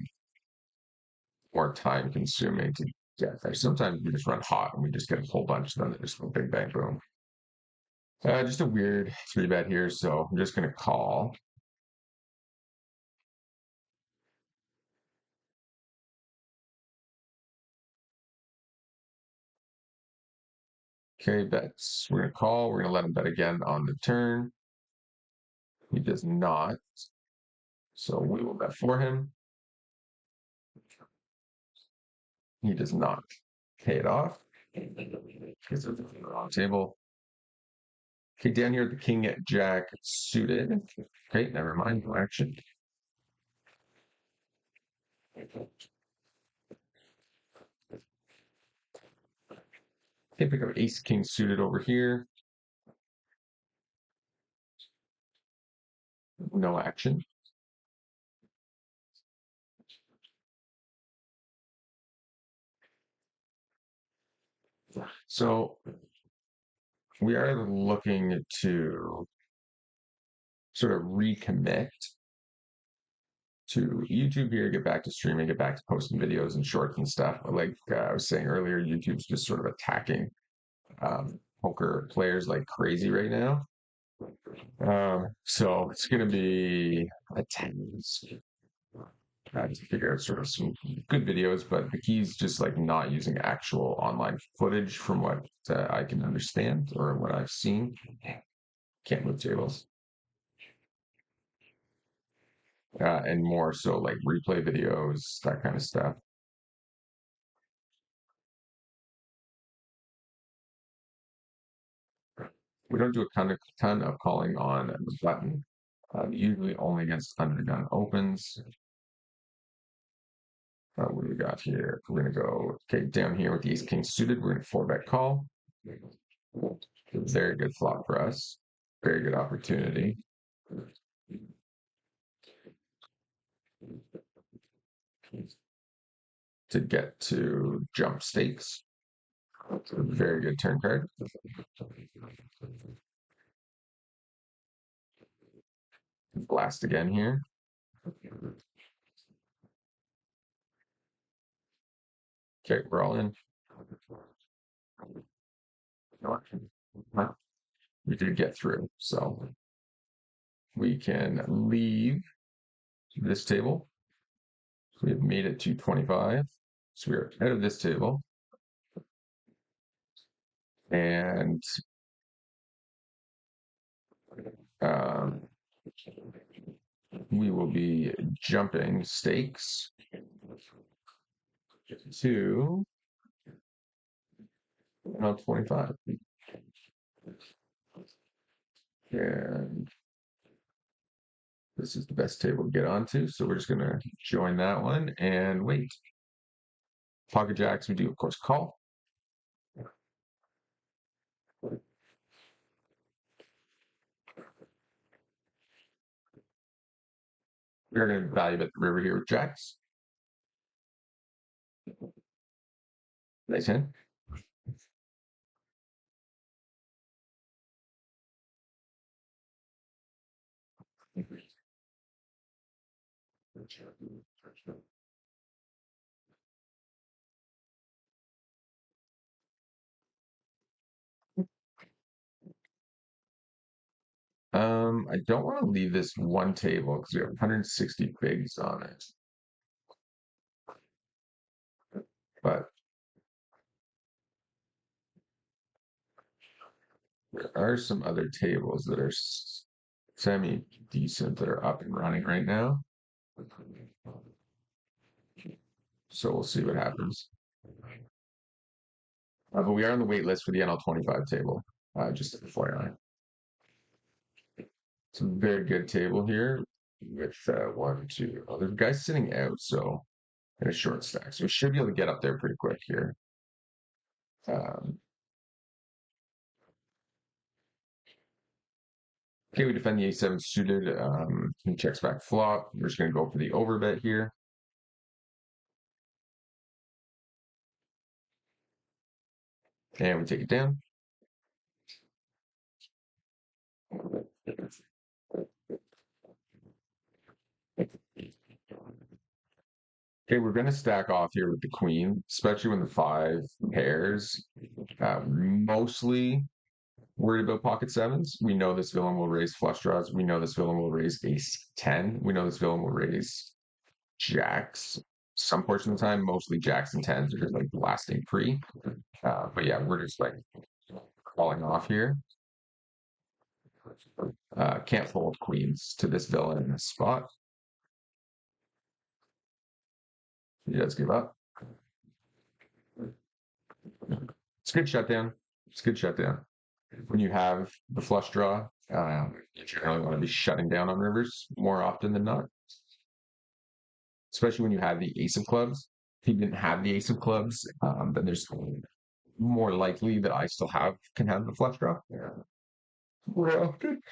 more time consuming to Yeah, sometimes we just run hot and we just get a whole bunch, and then they just go big bang boom. Just a weird three bet here, so I'm just gonna call. Okay, bets. We're gonna call. We're gonna let him bet again on the turn. He does not, so we will bet for him. He does not pay it off because it's on the wrong table. Okay, down here, the king at jack suited. Okay, never mind, no action. Okay, pick up ace king suited over here. No action. So we are looking to sort of recommit to YouTube here, get back to streaming, get back to posting videos and shorts and stuff. Like I was saying earlier, YouTube's just sort of attacking poker players like crazy right now. So it's going to be a tense to figure out sort of some good videos, but the key is just like not using actual online footage from what I can understand or what I've seen. Can't move tables. And more so like replay videos, that kind of stuff. We don't do ton of calling on the button. Usually only against under the gun opens. What do we got here? We're gonna go okay down here with the ace king suited. We're gonna four bet call. Very good flop for us. Very good opportunity. To get to jump stakes. Very good turn card. Blast again here. Okay, we're all in. We did get through, so we can leave this table. So we have made it to 25. So we are out of this table. And um, we will be jumping stakes to 25. And this is the best table to get onto. So we're just going to join that one and wait. Pocket jacks, we do, of course, call. We're going to value bet the river here with jacks. Nice hand. I don't want to leave this one table because we have 160 bigs on it. But there are some other tables that are semi decent that are up and running right now. So we'll see what happens. But we are on the wait list for the NL25 table, just FYI. It's a very good table here with one, two. Oh, there's guys sitting out, so in a short stack. So we should be able to get up there pretty quick here. Um, okay, we defend the A7 suited. He checks back flop. We're just going to go for the overbet here. And we take it down. Okay, we're gonna stack off here with the queen, especially when the five pairs. Mostly worried about pocket sevens. We know this villain will raise flush draws. We know this villain will raise ace 10. We know this villain will raise jacks some portion of the time, mostly jacks and tens are just like blasting free. But yeah, we're just like falling off here. Can't fold queens to this villain in this spot. He does give up. It's a good shutdown. It's a good shutdown. When you have the flush draw, you generally want to be shutting down on rivers more often than not, especially when you have the ace of clubs. If you didn't have the ace of clubs, then there's more likely that I still can have the flush draw. Yeah. More often.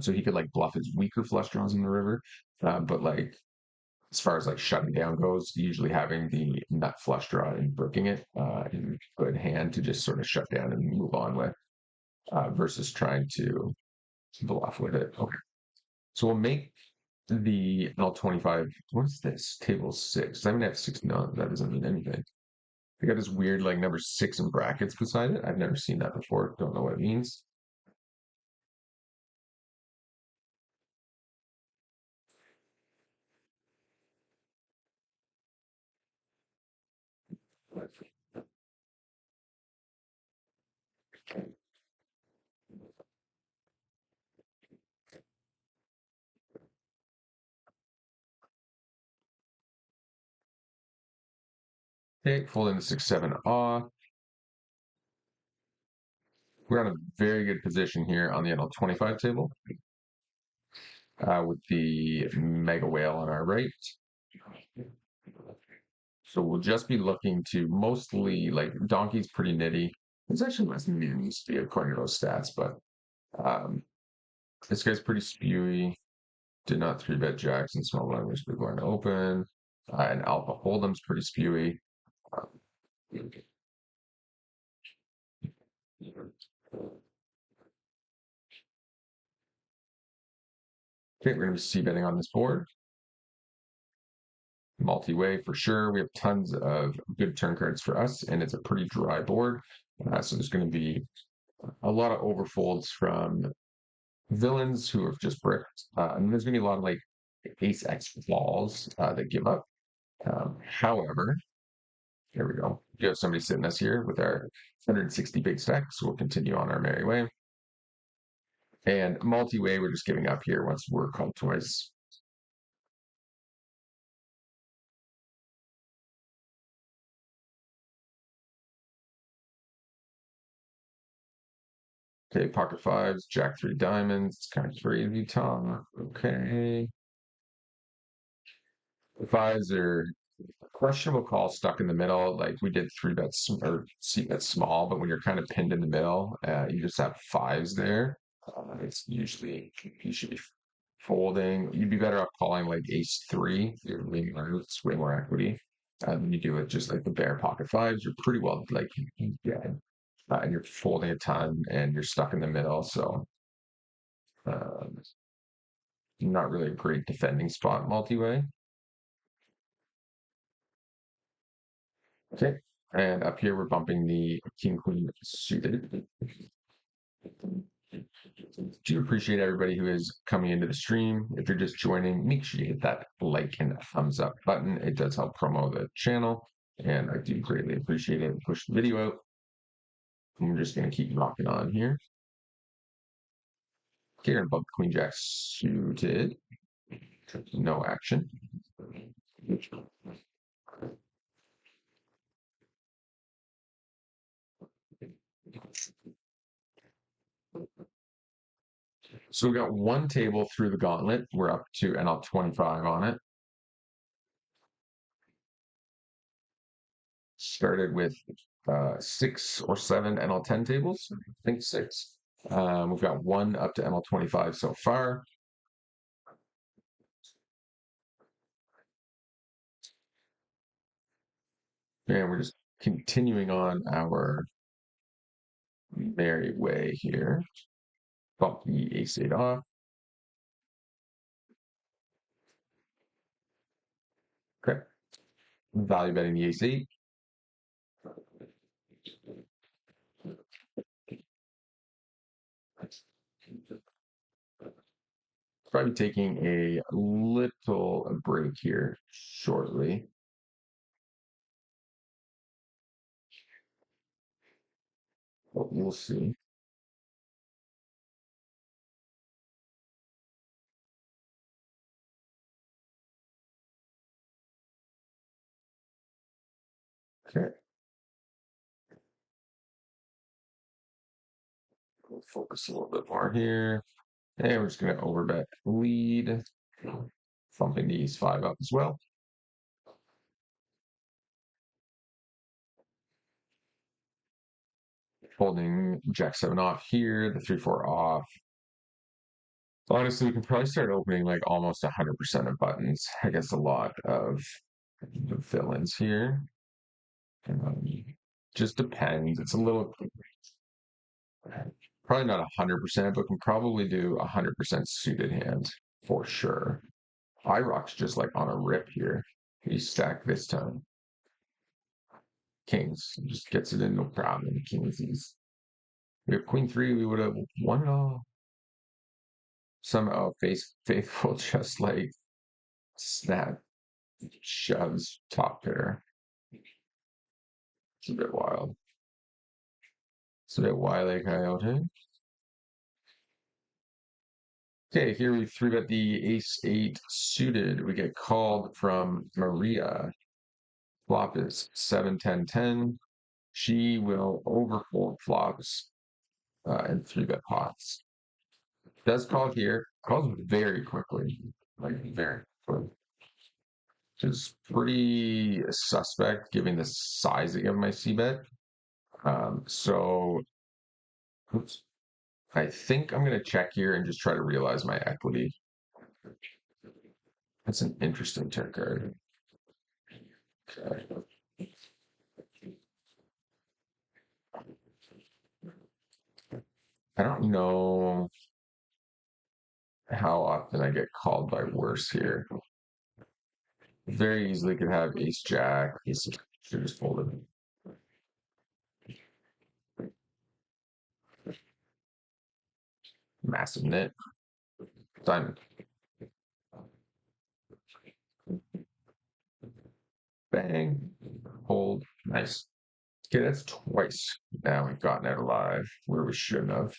So he could like bluff his weaker flush draws in the river, but like as far as like shutting down goes, usually having the nut flush draw and brooking it in good hand to just sort of shut down and move on with, versus trying to bluff with it. Okay, so we'll make the L25. What is this? Table six. I mean, I have six. No, that doesn't mean anything. I got this weird like number six in brackets beside it. I've never seen that before. Don't know what it means. Okay, fold into 6-7 off. We're on a very good position here on the NL25 table with the mega whale on our right. So we'll just be looking to mostly like donkey's pretty nitty. It's actually less than it used to be according to those stats, but um, this guy's pretty spewy. Did not three bet jacks and small blind, which we're going to open. And Alpha Hold'em's pretty spewy. Um, okay, we're going to be c betting on this board. Multi-way for sure. We have tons of good turn cards for us, and it's a pretty dry board. So there's going to be a lot of overfolds from villains who have just bricked, and there's going to be a lot of like ace X balls that give up. However, here we go. You have somebody sitting us here with our 160 big stack, so we'll continue on our merry way. And multi-way, we're just giving up here once we're called twice. Okay, pocket fives, jack three diamonds. It's kind of crazy talk. Okay. The fives are questionable call stuck in the middle. Like we did three bets or see bet small, but when you're kind of pinned in the middle, you just have fives there. It's usually you should be folding. You'd be better off calling like ace three. You're leaning on it's way more equity. Than you do with just like the bare pocket fives. You're pretty well like dead. And you're folding a ton and you're stuck in the middle. So um, not really a great defending spot multi-way. Okay. And up here, we're bumping the king queen suited. Do appreciate everybody who is coming into the stream. If you're just joining, make sure you hit that like and thumbs up button. It does help promo the channel, and I do greatly appreciate it. Push the video out. And we're just going to keep rocking on here. Okay, we're above Queen Jack suited. No action. So we got one table through the gauntlet. We're up to NL25 on it. Started with 6 or 7 NL10 tables. I think 6. We've got one up to NL25 so far. And we're just continuing on our merry way here. Bump the ace 8 off. value betting the ace eight. Probably taking a little break here shortly. But we'll see. Okay. We'll focus a little bit more here. And we're just going to overbet lead, thumping the ace five up as well. Holding jack seven off here, the 3-4 off. Honestly, we can probably start opening like almost 100% of buttons against a lot of the villains here. Um, just depends. It's a little, probably not 100%, but can probably do 100% suited hands for sure. IROC's just like on a rip here. He stacked this time. Kings just gets it in no problem. Kings, we have queen three, we would have won it all. Somehow faithful just like snap shoves top pair. It's a bit wild. It's a bit wily coyote. Okay, here we three bet the ace eight suited. We get called from Maria. Flop is 7-10-10. She will overfold flops and three bet pots. Does call here, calls very quickly, like very quickly. Which is pretty suspect given the sizing of my C bet. So oops, I think I'm going to check here and just try to realize my equity. That's an interesting turn card. Okay. I don't know how often I get called by worse here. Very easily could have ace jack, ace should just fold it. Massive nit. Diamond. Bang. Hold. Nice. Okay, that's twice now we've gotten out alive where we shouldn't have.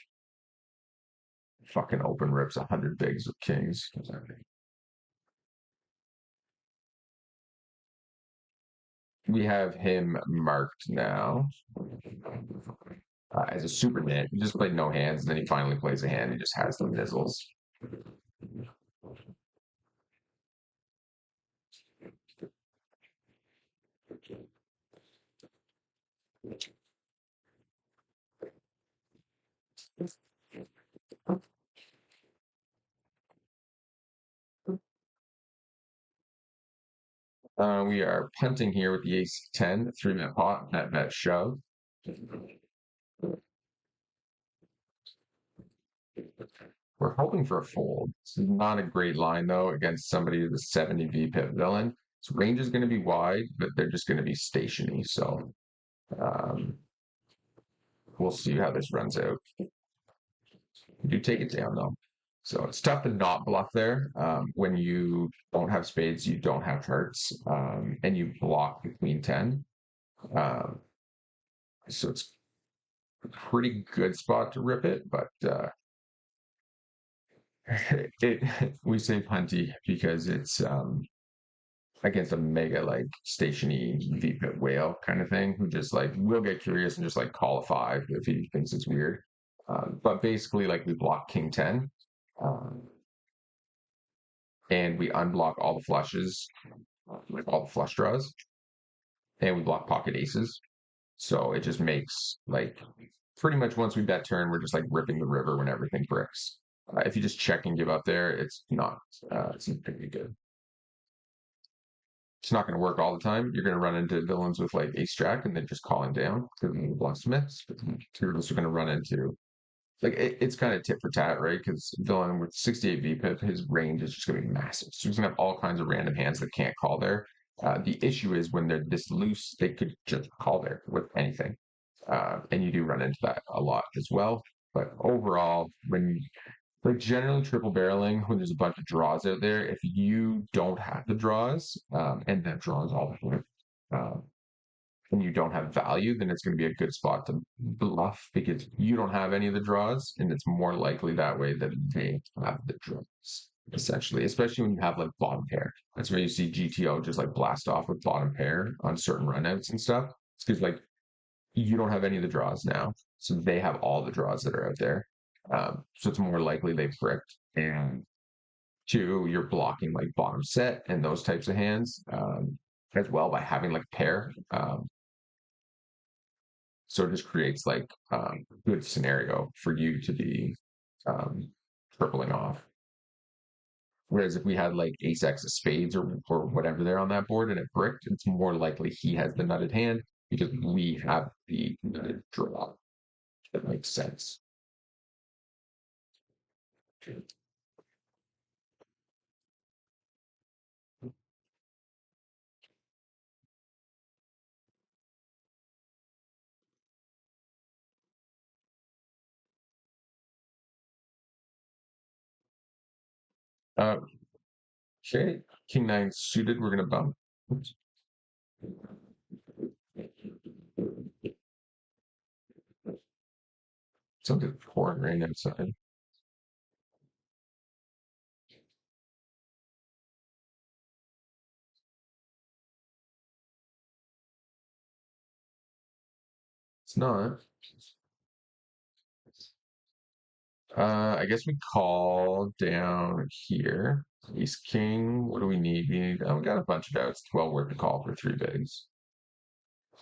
Fucking open rips 100 bigs with kings. We have him marked now as a super nit. He just played no hands, and then he finally plays a hand. He just has the nizzles. We are punting here with the ace 10, 3-minute pot, net bet shove. We're hoping for a fold. This is not a great line, though, against somebody with a 70 VPIP villain. So range is going to be wide, but they're just going to be stationary. So we'll see how this runs out. We do take it down, though. So it's tough to not bluff there. When you don't have spades, you don't have hearts, and you block the queen 10. So it's a pretty good spot to rip it, but we say punty because it's against a mega like stationy VPIP whale kind of thing who just like will get curious and just like call a five if he thinks it's weird. But basically, like we block king 10. And we unblock all the flushes, like all the flush draws, and we block pocket aces. So it just makes like pretty much once we bet turn, we're just like ripping the river when everything bricks. If you just check and give up there, it's not pretty good. It's not going to work all the time. You're going to run into villains with like ace jack and then just calling down because the block smiths. But you're also going to run into like it's kind of tit for tat, right? Because villain with 68 VPIP, his range is just going to be massive. So he's going to have all kinds of random hands that can't call there. The issue is when they're this loose, they could just call there with anything. And you do run into that a lot as well. But overall, when like generally triple barreling, when there's a bunch of draws out there, if you don't have the draws, and that draws all the time, um, and you don't have value, then it's going to be a good spot to bluff because you don't have any of the draws, and it's more likely that way that they have the draws. Essentially, especially when you have like bottom pair. That's where you see GTO just like blast off with bottom pair on certain runouts and stuff. It's because like you don't have any of the draws now. So they have all the draws that are out there. So it's more likely they bricked. And two, you're blocking like bottom set and those types of hands as well by having like pair. So it just creates like good scenario for you to be um, tripling off. Whereas if we had like ace X of spades or whatever there on that board and it bricked, it's more likely he has the nutted hand because we have the nutted draw. That makes sense. Uh, okay, king nine suited. We're gonna bump. Oops. Something pouring rain outside. It's not. I guess we call down here. Ace king. What do we need? We need. Oh, we got a bunch of outs. 12 worth to call for three bigs.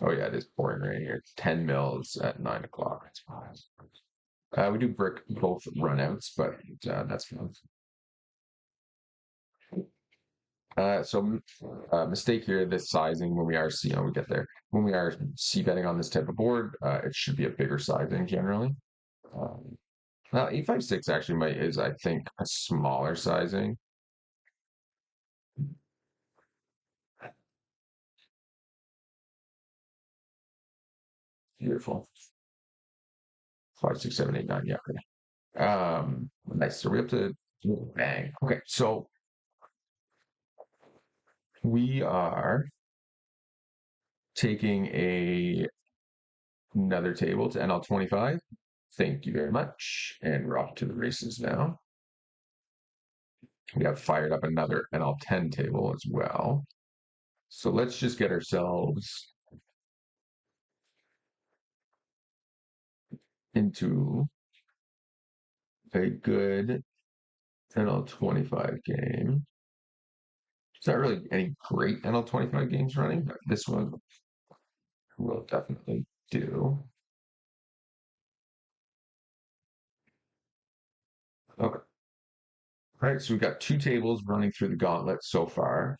Oh yeah, it is pouring rain here. 10 mils at 9 o'clock. That's fine. We do brick both runouts, but that's fine. Mistake here, this sizing when we are we get there. When we are C betting on this type of board, it should be a bigger sizing generally. Um, E5-6 actually is I think a smaller sizing. Beautiful. 5, 6, 7, 8, 9. Yeah. Okay. Nice. So we have to bang. Okay. So we are taking another table to NL25. Thank you very much. And we're off to the races now. We have fired up another NL10 table as well. So let's just get ourselves into a good NL25 game. It's not really any great NL25 games running, but this one will definitely do. Okay. All right, so we've got two tables running through the gauntlet so far.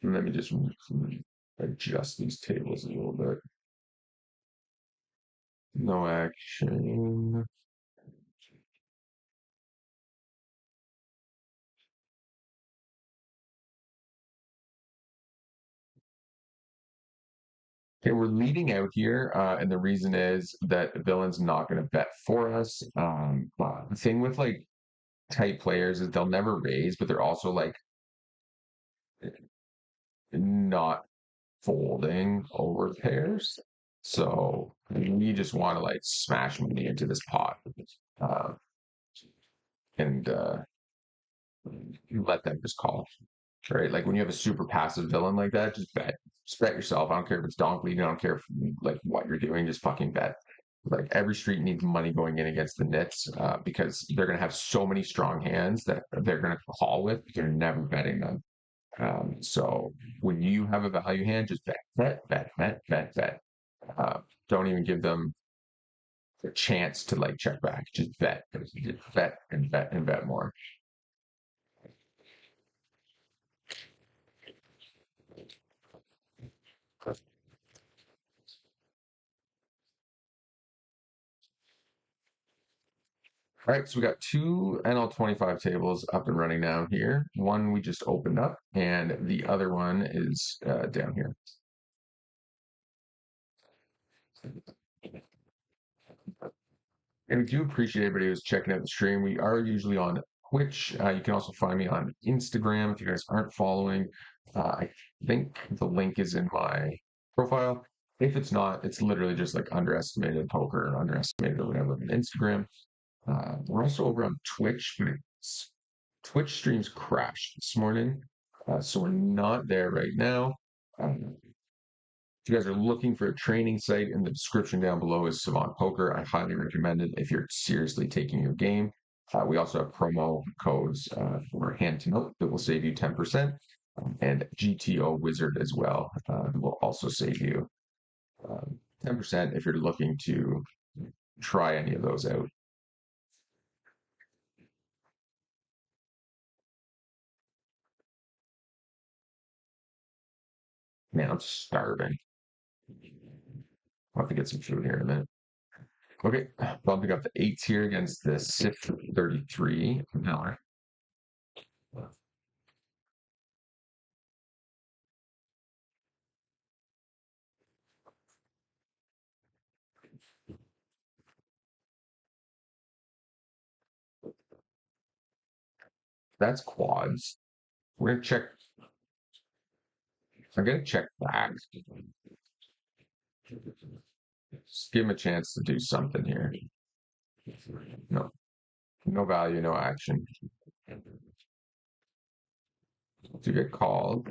And let me just adjust these tables a little bit. No action. Okay, we're leading out here, and the reason is that the villain's not going to bet for us. But the thing with like tight players is they'll never raise, but they're also like not folding over pairs. So we just want to like smash money into this pot, uh, and let them just call. Right? Like when you have a super passive villain like that, just bet. Just bet yourself. I don't care if it's donk leading. I don't care if like what you're doing. Just fucking bet. Like every street needs money going in against the nits because they're gonna have so many strong hands that they're gonna call with. You're never betting them. So when you have a value hand, just bet, bet, bet, bet, bet, bet. Don't even give them a chance to like check back. Just bet, just bet and bet and bet more. All right, so we got two NL25 tables up and running down here. One we just opened up, and the other one is down here. And we do appreciate everybody who's checking out the stream. We are usually on Twitch. You can also find me on Instagram if you guys aren't following. I think the link is in my profile. If it's not, it's literally just like underestimated poker or underestimated or whatever on Instagram. We're also over on Twitch, but Twitch streams crashed this morning, so we're not there right now. Um, if you guys are looking for a training site, in the description down below is Savant Poker. I highly recommend it if you're seriously taking your game. We also have promo codes for hand to note that will save you 10%, and GTO Wizard as well will also save you 10% if you're looking to try any of those out. Man, I'm starving. I'll have to get some food here in a minute. Okay, bumping up the eights here against the SIF 33 Miller. That's quads. We're gonna check. I'm gonna check back. Just give him a chance to do something here. No, no value, no action. To get called.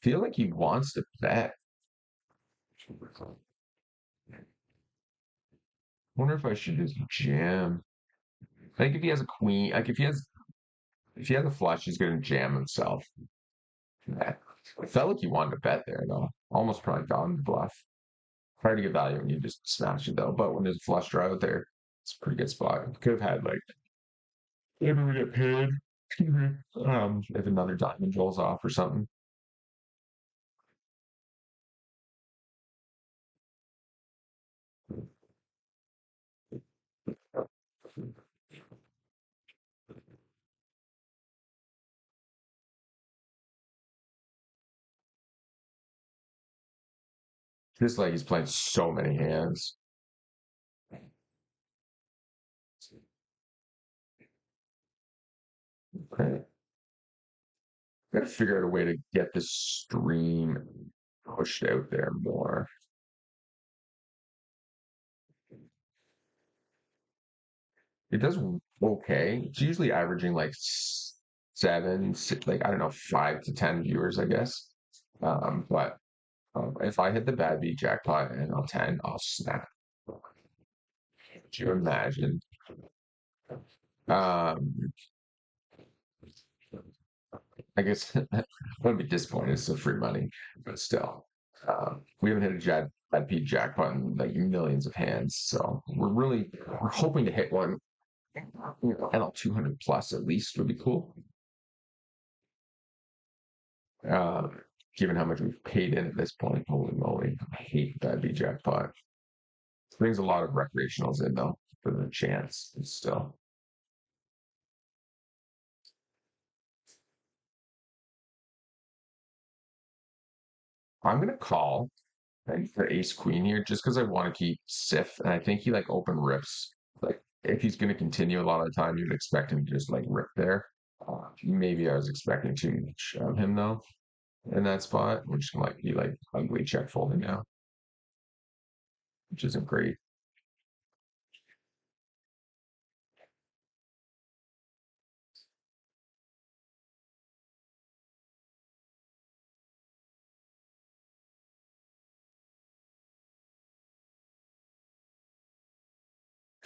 Feel like he wants to bet. Wonder if I should just jam. I think if he has a queen, like if he has a flush, he's gonna jam himself. Yeah. It felt like he wanted to bet there though. Almost probably got him the bluff. Hard to get value when you just smash it though. But when there's a flush draw out there, it's a pretty good spot. Could have had like maybe we get paid. If another diamond rolls off or something. Just like he's playing so many hands. Okay. Gotta figure out a way to get this stream pushed out there more. It does okay. It's usually averaging like seven, six, like I don't know, 5 to 10 viewers, I guess. But if I hit the bad beat jackpot and I'll 10, I'll snap. Could you imagine? Um, I guess I would be disappointed. It's still free money, but still, we haven't hit bad beat jackpot in like millions of hands. So we're hoping to hit one. NL 200 plus at least would be cool. Uh, Given how much we've paid in at this point, holy moly, I hate bad beat jackpot. Brings a lot of recreationals in though for the chance. Still, I'm gonna call for ace queen here just because I want to keep Sif, and I think he like open rips. Like if he's gonna continue a lot of the time, you'd expect him to just like rip there. Maybe I was expecting too much of him though in that spot, which might be like ugly check folding now, which isn't great.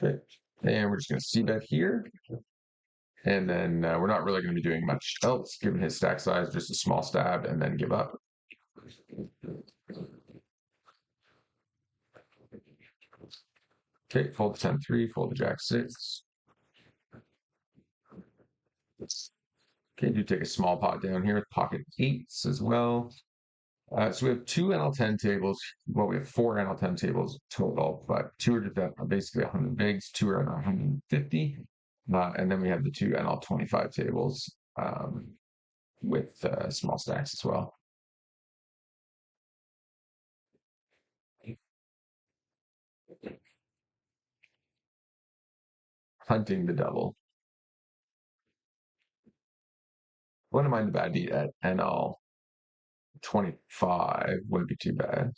Okay, and we're just gonna see bet here. And then we're not really going to be doing much else given his stack size, just a small stab and then give up. Okay, fold the 10-3, fold the Jack-6. Okay, do take a small pot down here with pocket eights as well. So we have two NL10 tables. Well, we have four NL10 tables total, but two are basically 100 bigs, two are 150. And then we have the two NL25 tables with small stacks as well. Hunting the double. Wouldn't mind the bad beat at NL25. Wouldn't be too bad.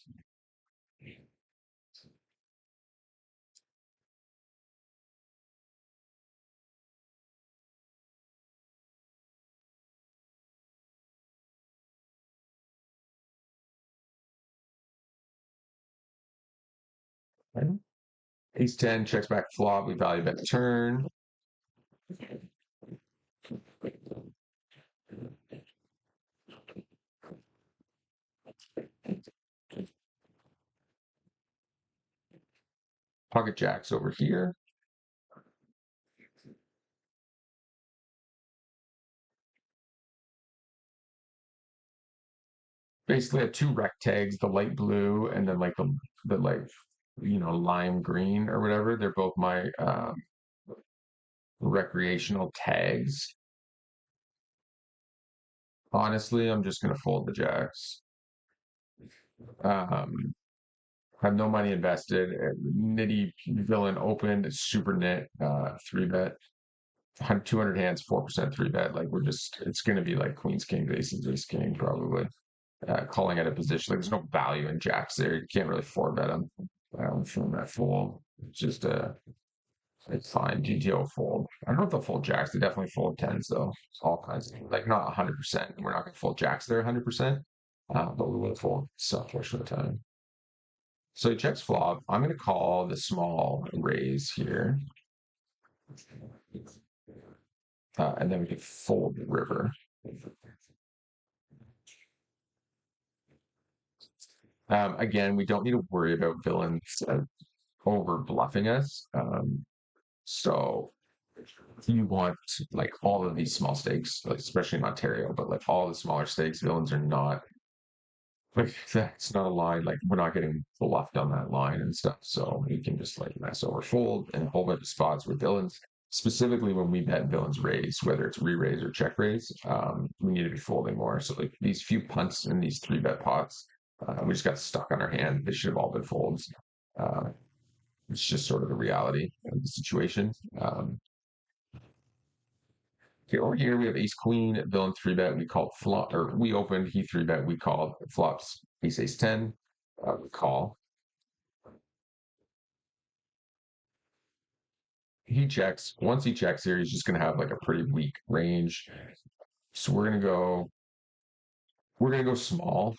Ace 10 checks back flop. We value bet turn. Pocket jacks over here. Basically, I have two rec tags, the light blue and then like the like lime green or whatever. They're both my recreational tags. Honestly, I'm just gonna fold the jacks. Um, have no money invested. Nitty villain opened, super nit, three bet, 200 hands, 4% three bet. Like it's gonna be like queens, king, aces, ace, king, probably. Calling at a position. Like there's no value in jacks there. You can't really four bet them from that fold. It's just it's fine. GTO fold. I don't know if they'll fold jacks. They definitely fold tens though. All kinds of like not 100%. We're not gonna fold jacks there 100%. But we will fold some portion of the time. So he checks flop. I'm gonna call the small raise here. And then we can fold the river. Again, we don't need to worry about villains over bluffing us. So you want like all of these small stakes, like, especially in Ontario, but like all the smaller stakes, villains are not like that's not a line. Like we're not getting bluffed on that line and stuff. So we can just like mess over fold and a whole bunch of spots with villains. Specifically when we bet villains raise, whether it's re-raise or check raise, we need to be folding more. So like these few punts in these three bet pots, we just got stuck on our hand. They should have all been folds. Uh, it's just sort of the reality of the situation. Okay, over here we have ace queen, villain three bet. We called flop, or we opened, he three bet. We called flops ace ace 10. We call. He checks. Once he checks here, he's just going to have like a pretty weak range. So we're gonna go small,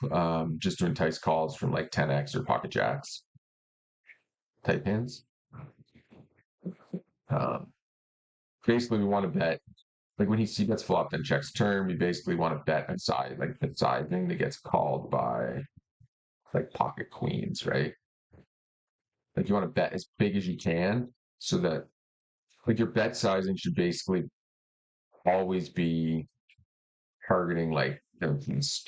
just to entice calls from like 10x or pocket jacks type hands. Um, basically, we want to bet like when he see bets flop and checks turn. We basically want to bet on side like the side thing that gets called by like pocket queens, right? Like you want to bet as big as you can so that like your bet sizing should basically always be targeting like these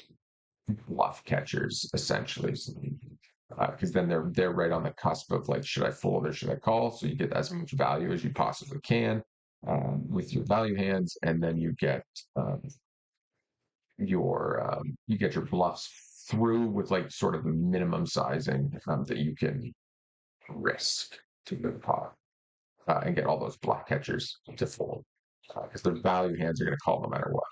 bluff catchers essentially. Because then they're right on the cusp of like, should I fold or should I call? So you get as much value as you possibly can with your value hands, and then um, you get your bluffs through with like sort of a minimum sizing that you can risk to the pot and get all those block catchers to fold because their value hands are going to call no matter what.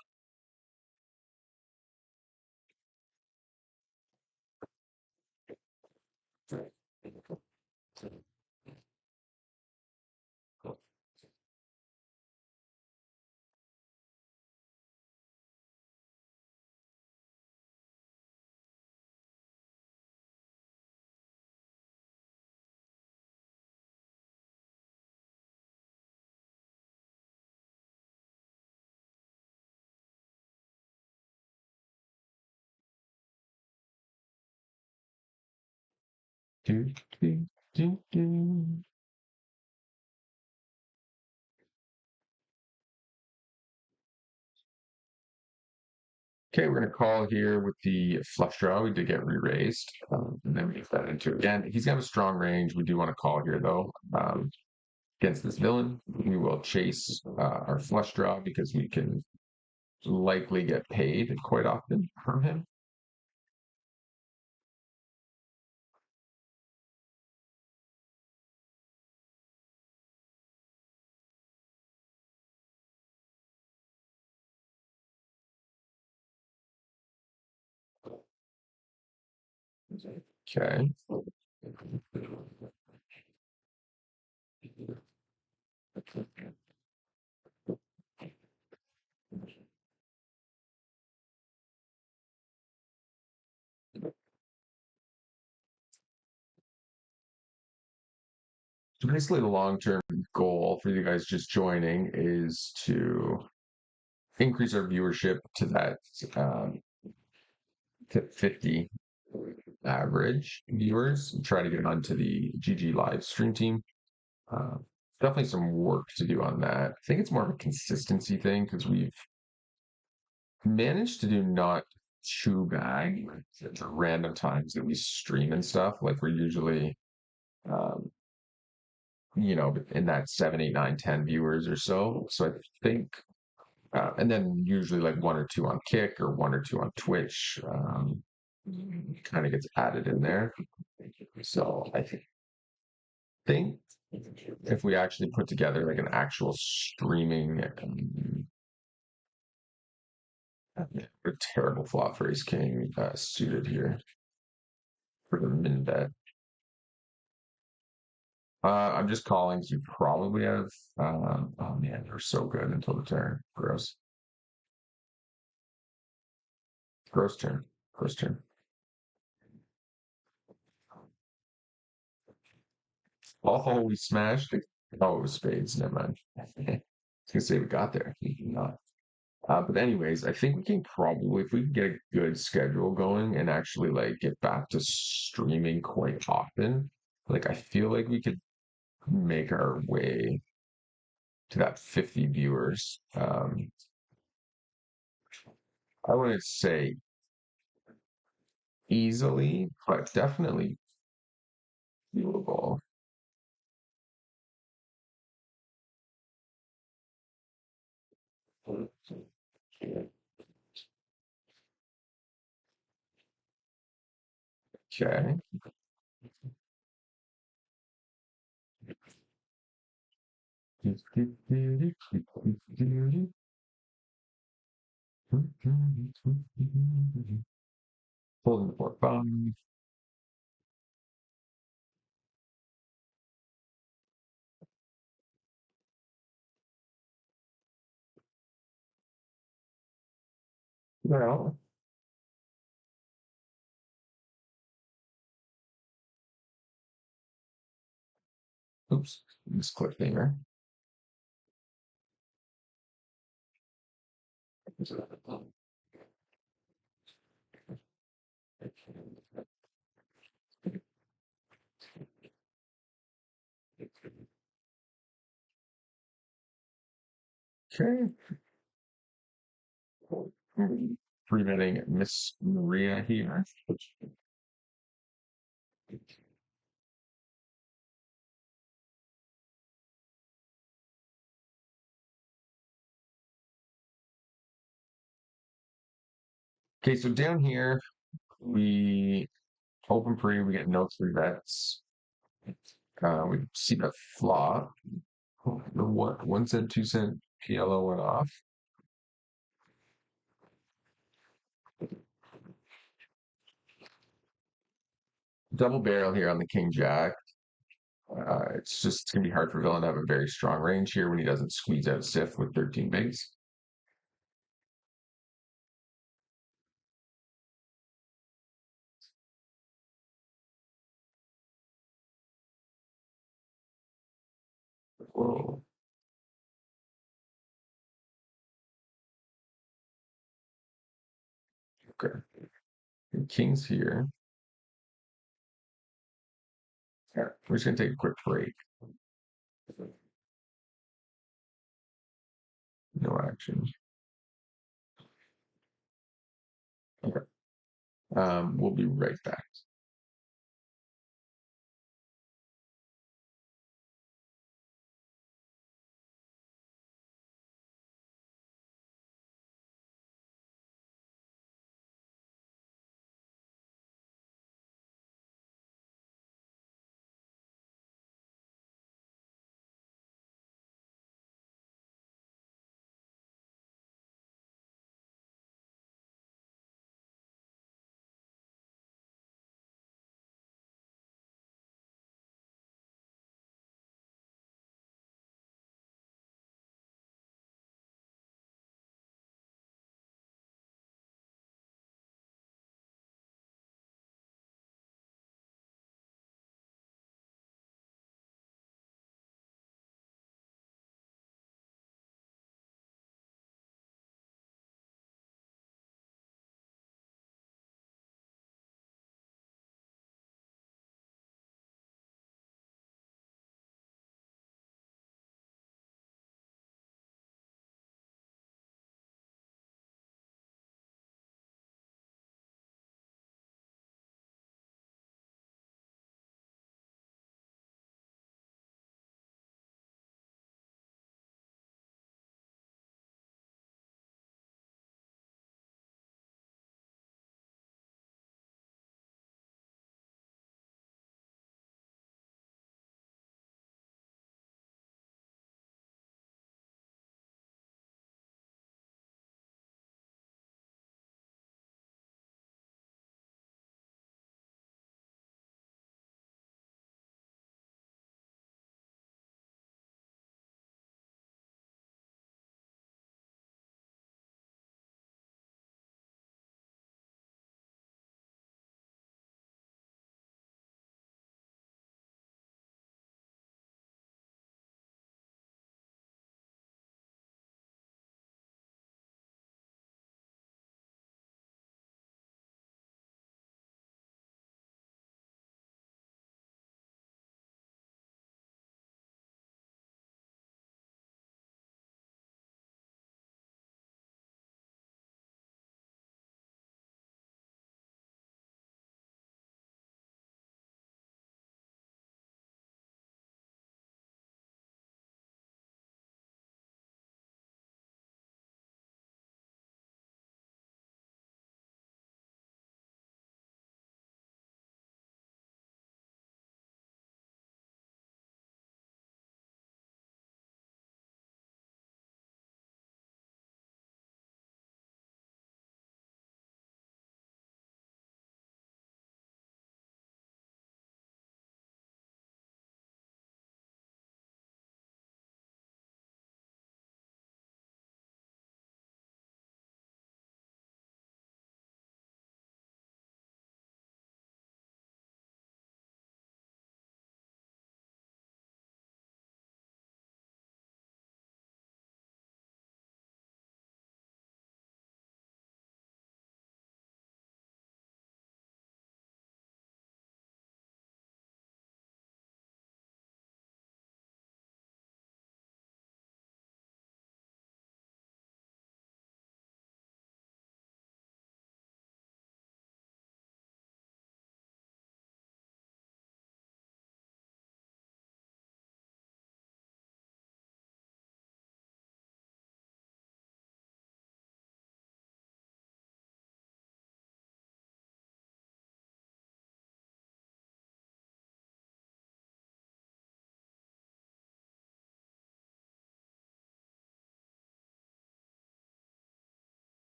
Do, do, do, do. Okay, we're going to call here with the flush draw. We did get re-raised, and then we get that into again. He's got a strong range. We do want to call here though. Against this villain, we will chase our flush draw because we can likely get paid quite often from him. Okay. So basically, the long-term goal for you guys just joining is to increase our viewership to that to 50 average viewers and try to get onto the GG live stream team. Uh, Definitely some work to do on that. I think it's more of a consistency thing because we've managed to do not too bad at the random times that we stream and stuff. Like we're usually, um, in that 7, 8, 9, 10 viewers or so. So I think, and then usually like one or two on Kick or one or two on Twitch, kind of gets added in there. So I think if we actually put together like an actual streaming, a terrible flop for Ace King suited here for the min bet. I'm just calling. You probably have. Oh man, they're so good until the turn. Gross. Gross turn. Gross turn. Oh, we smashed it. Oh, it was spades. Never mind. I was gonna say we got there. We did not. But anyways, I think we can probably, if we can get a good schedule going and actually like get back to streaming quite often, like I feel like we could make our way to that 50 viewers. I wouldn't say easily, but definitely doable. Okay. Pulling the 4, 5. Well, oops, misclick there. Okay. Preventing Miss Maria here. Okay, so down here we open pre, we get no 3 bets. We see the flop. The 1 cent, 2 cent PLO went off. Double barrel here on the King Jack. It's gonna be hard for Villain to have a very strong range here when he doesn't squeeze out Sif with 13 bigs. Whoa. Okay. And King's here. Yeah, we're just gonna take a quick break. No action. Okay. We'll be right back.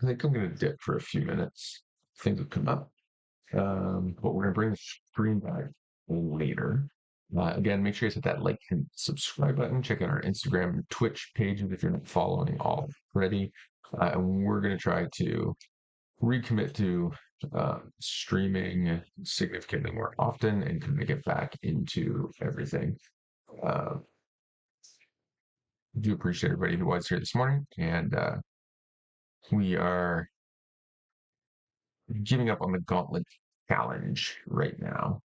I think I'm going to dip for a few minutes. Things will come up. But we're going to bring the stream back later. Again, make sure you hit that like and subscribe button. Check out our Instagram and Twitch pages if you're not following already. And we're going to try to recommit to streaming significantly more often and kind of get back into everything. Uh, do appreciate everybody who was here this morning, and we are giving up on the Gauntlet challenge right now.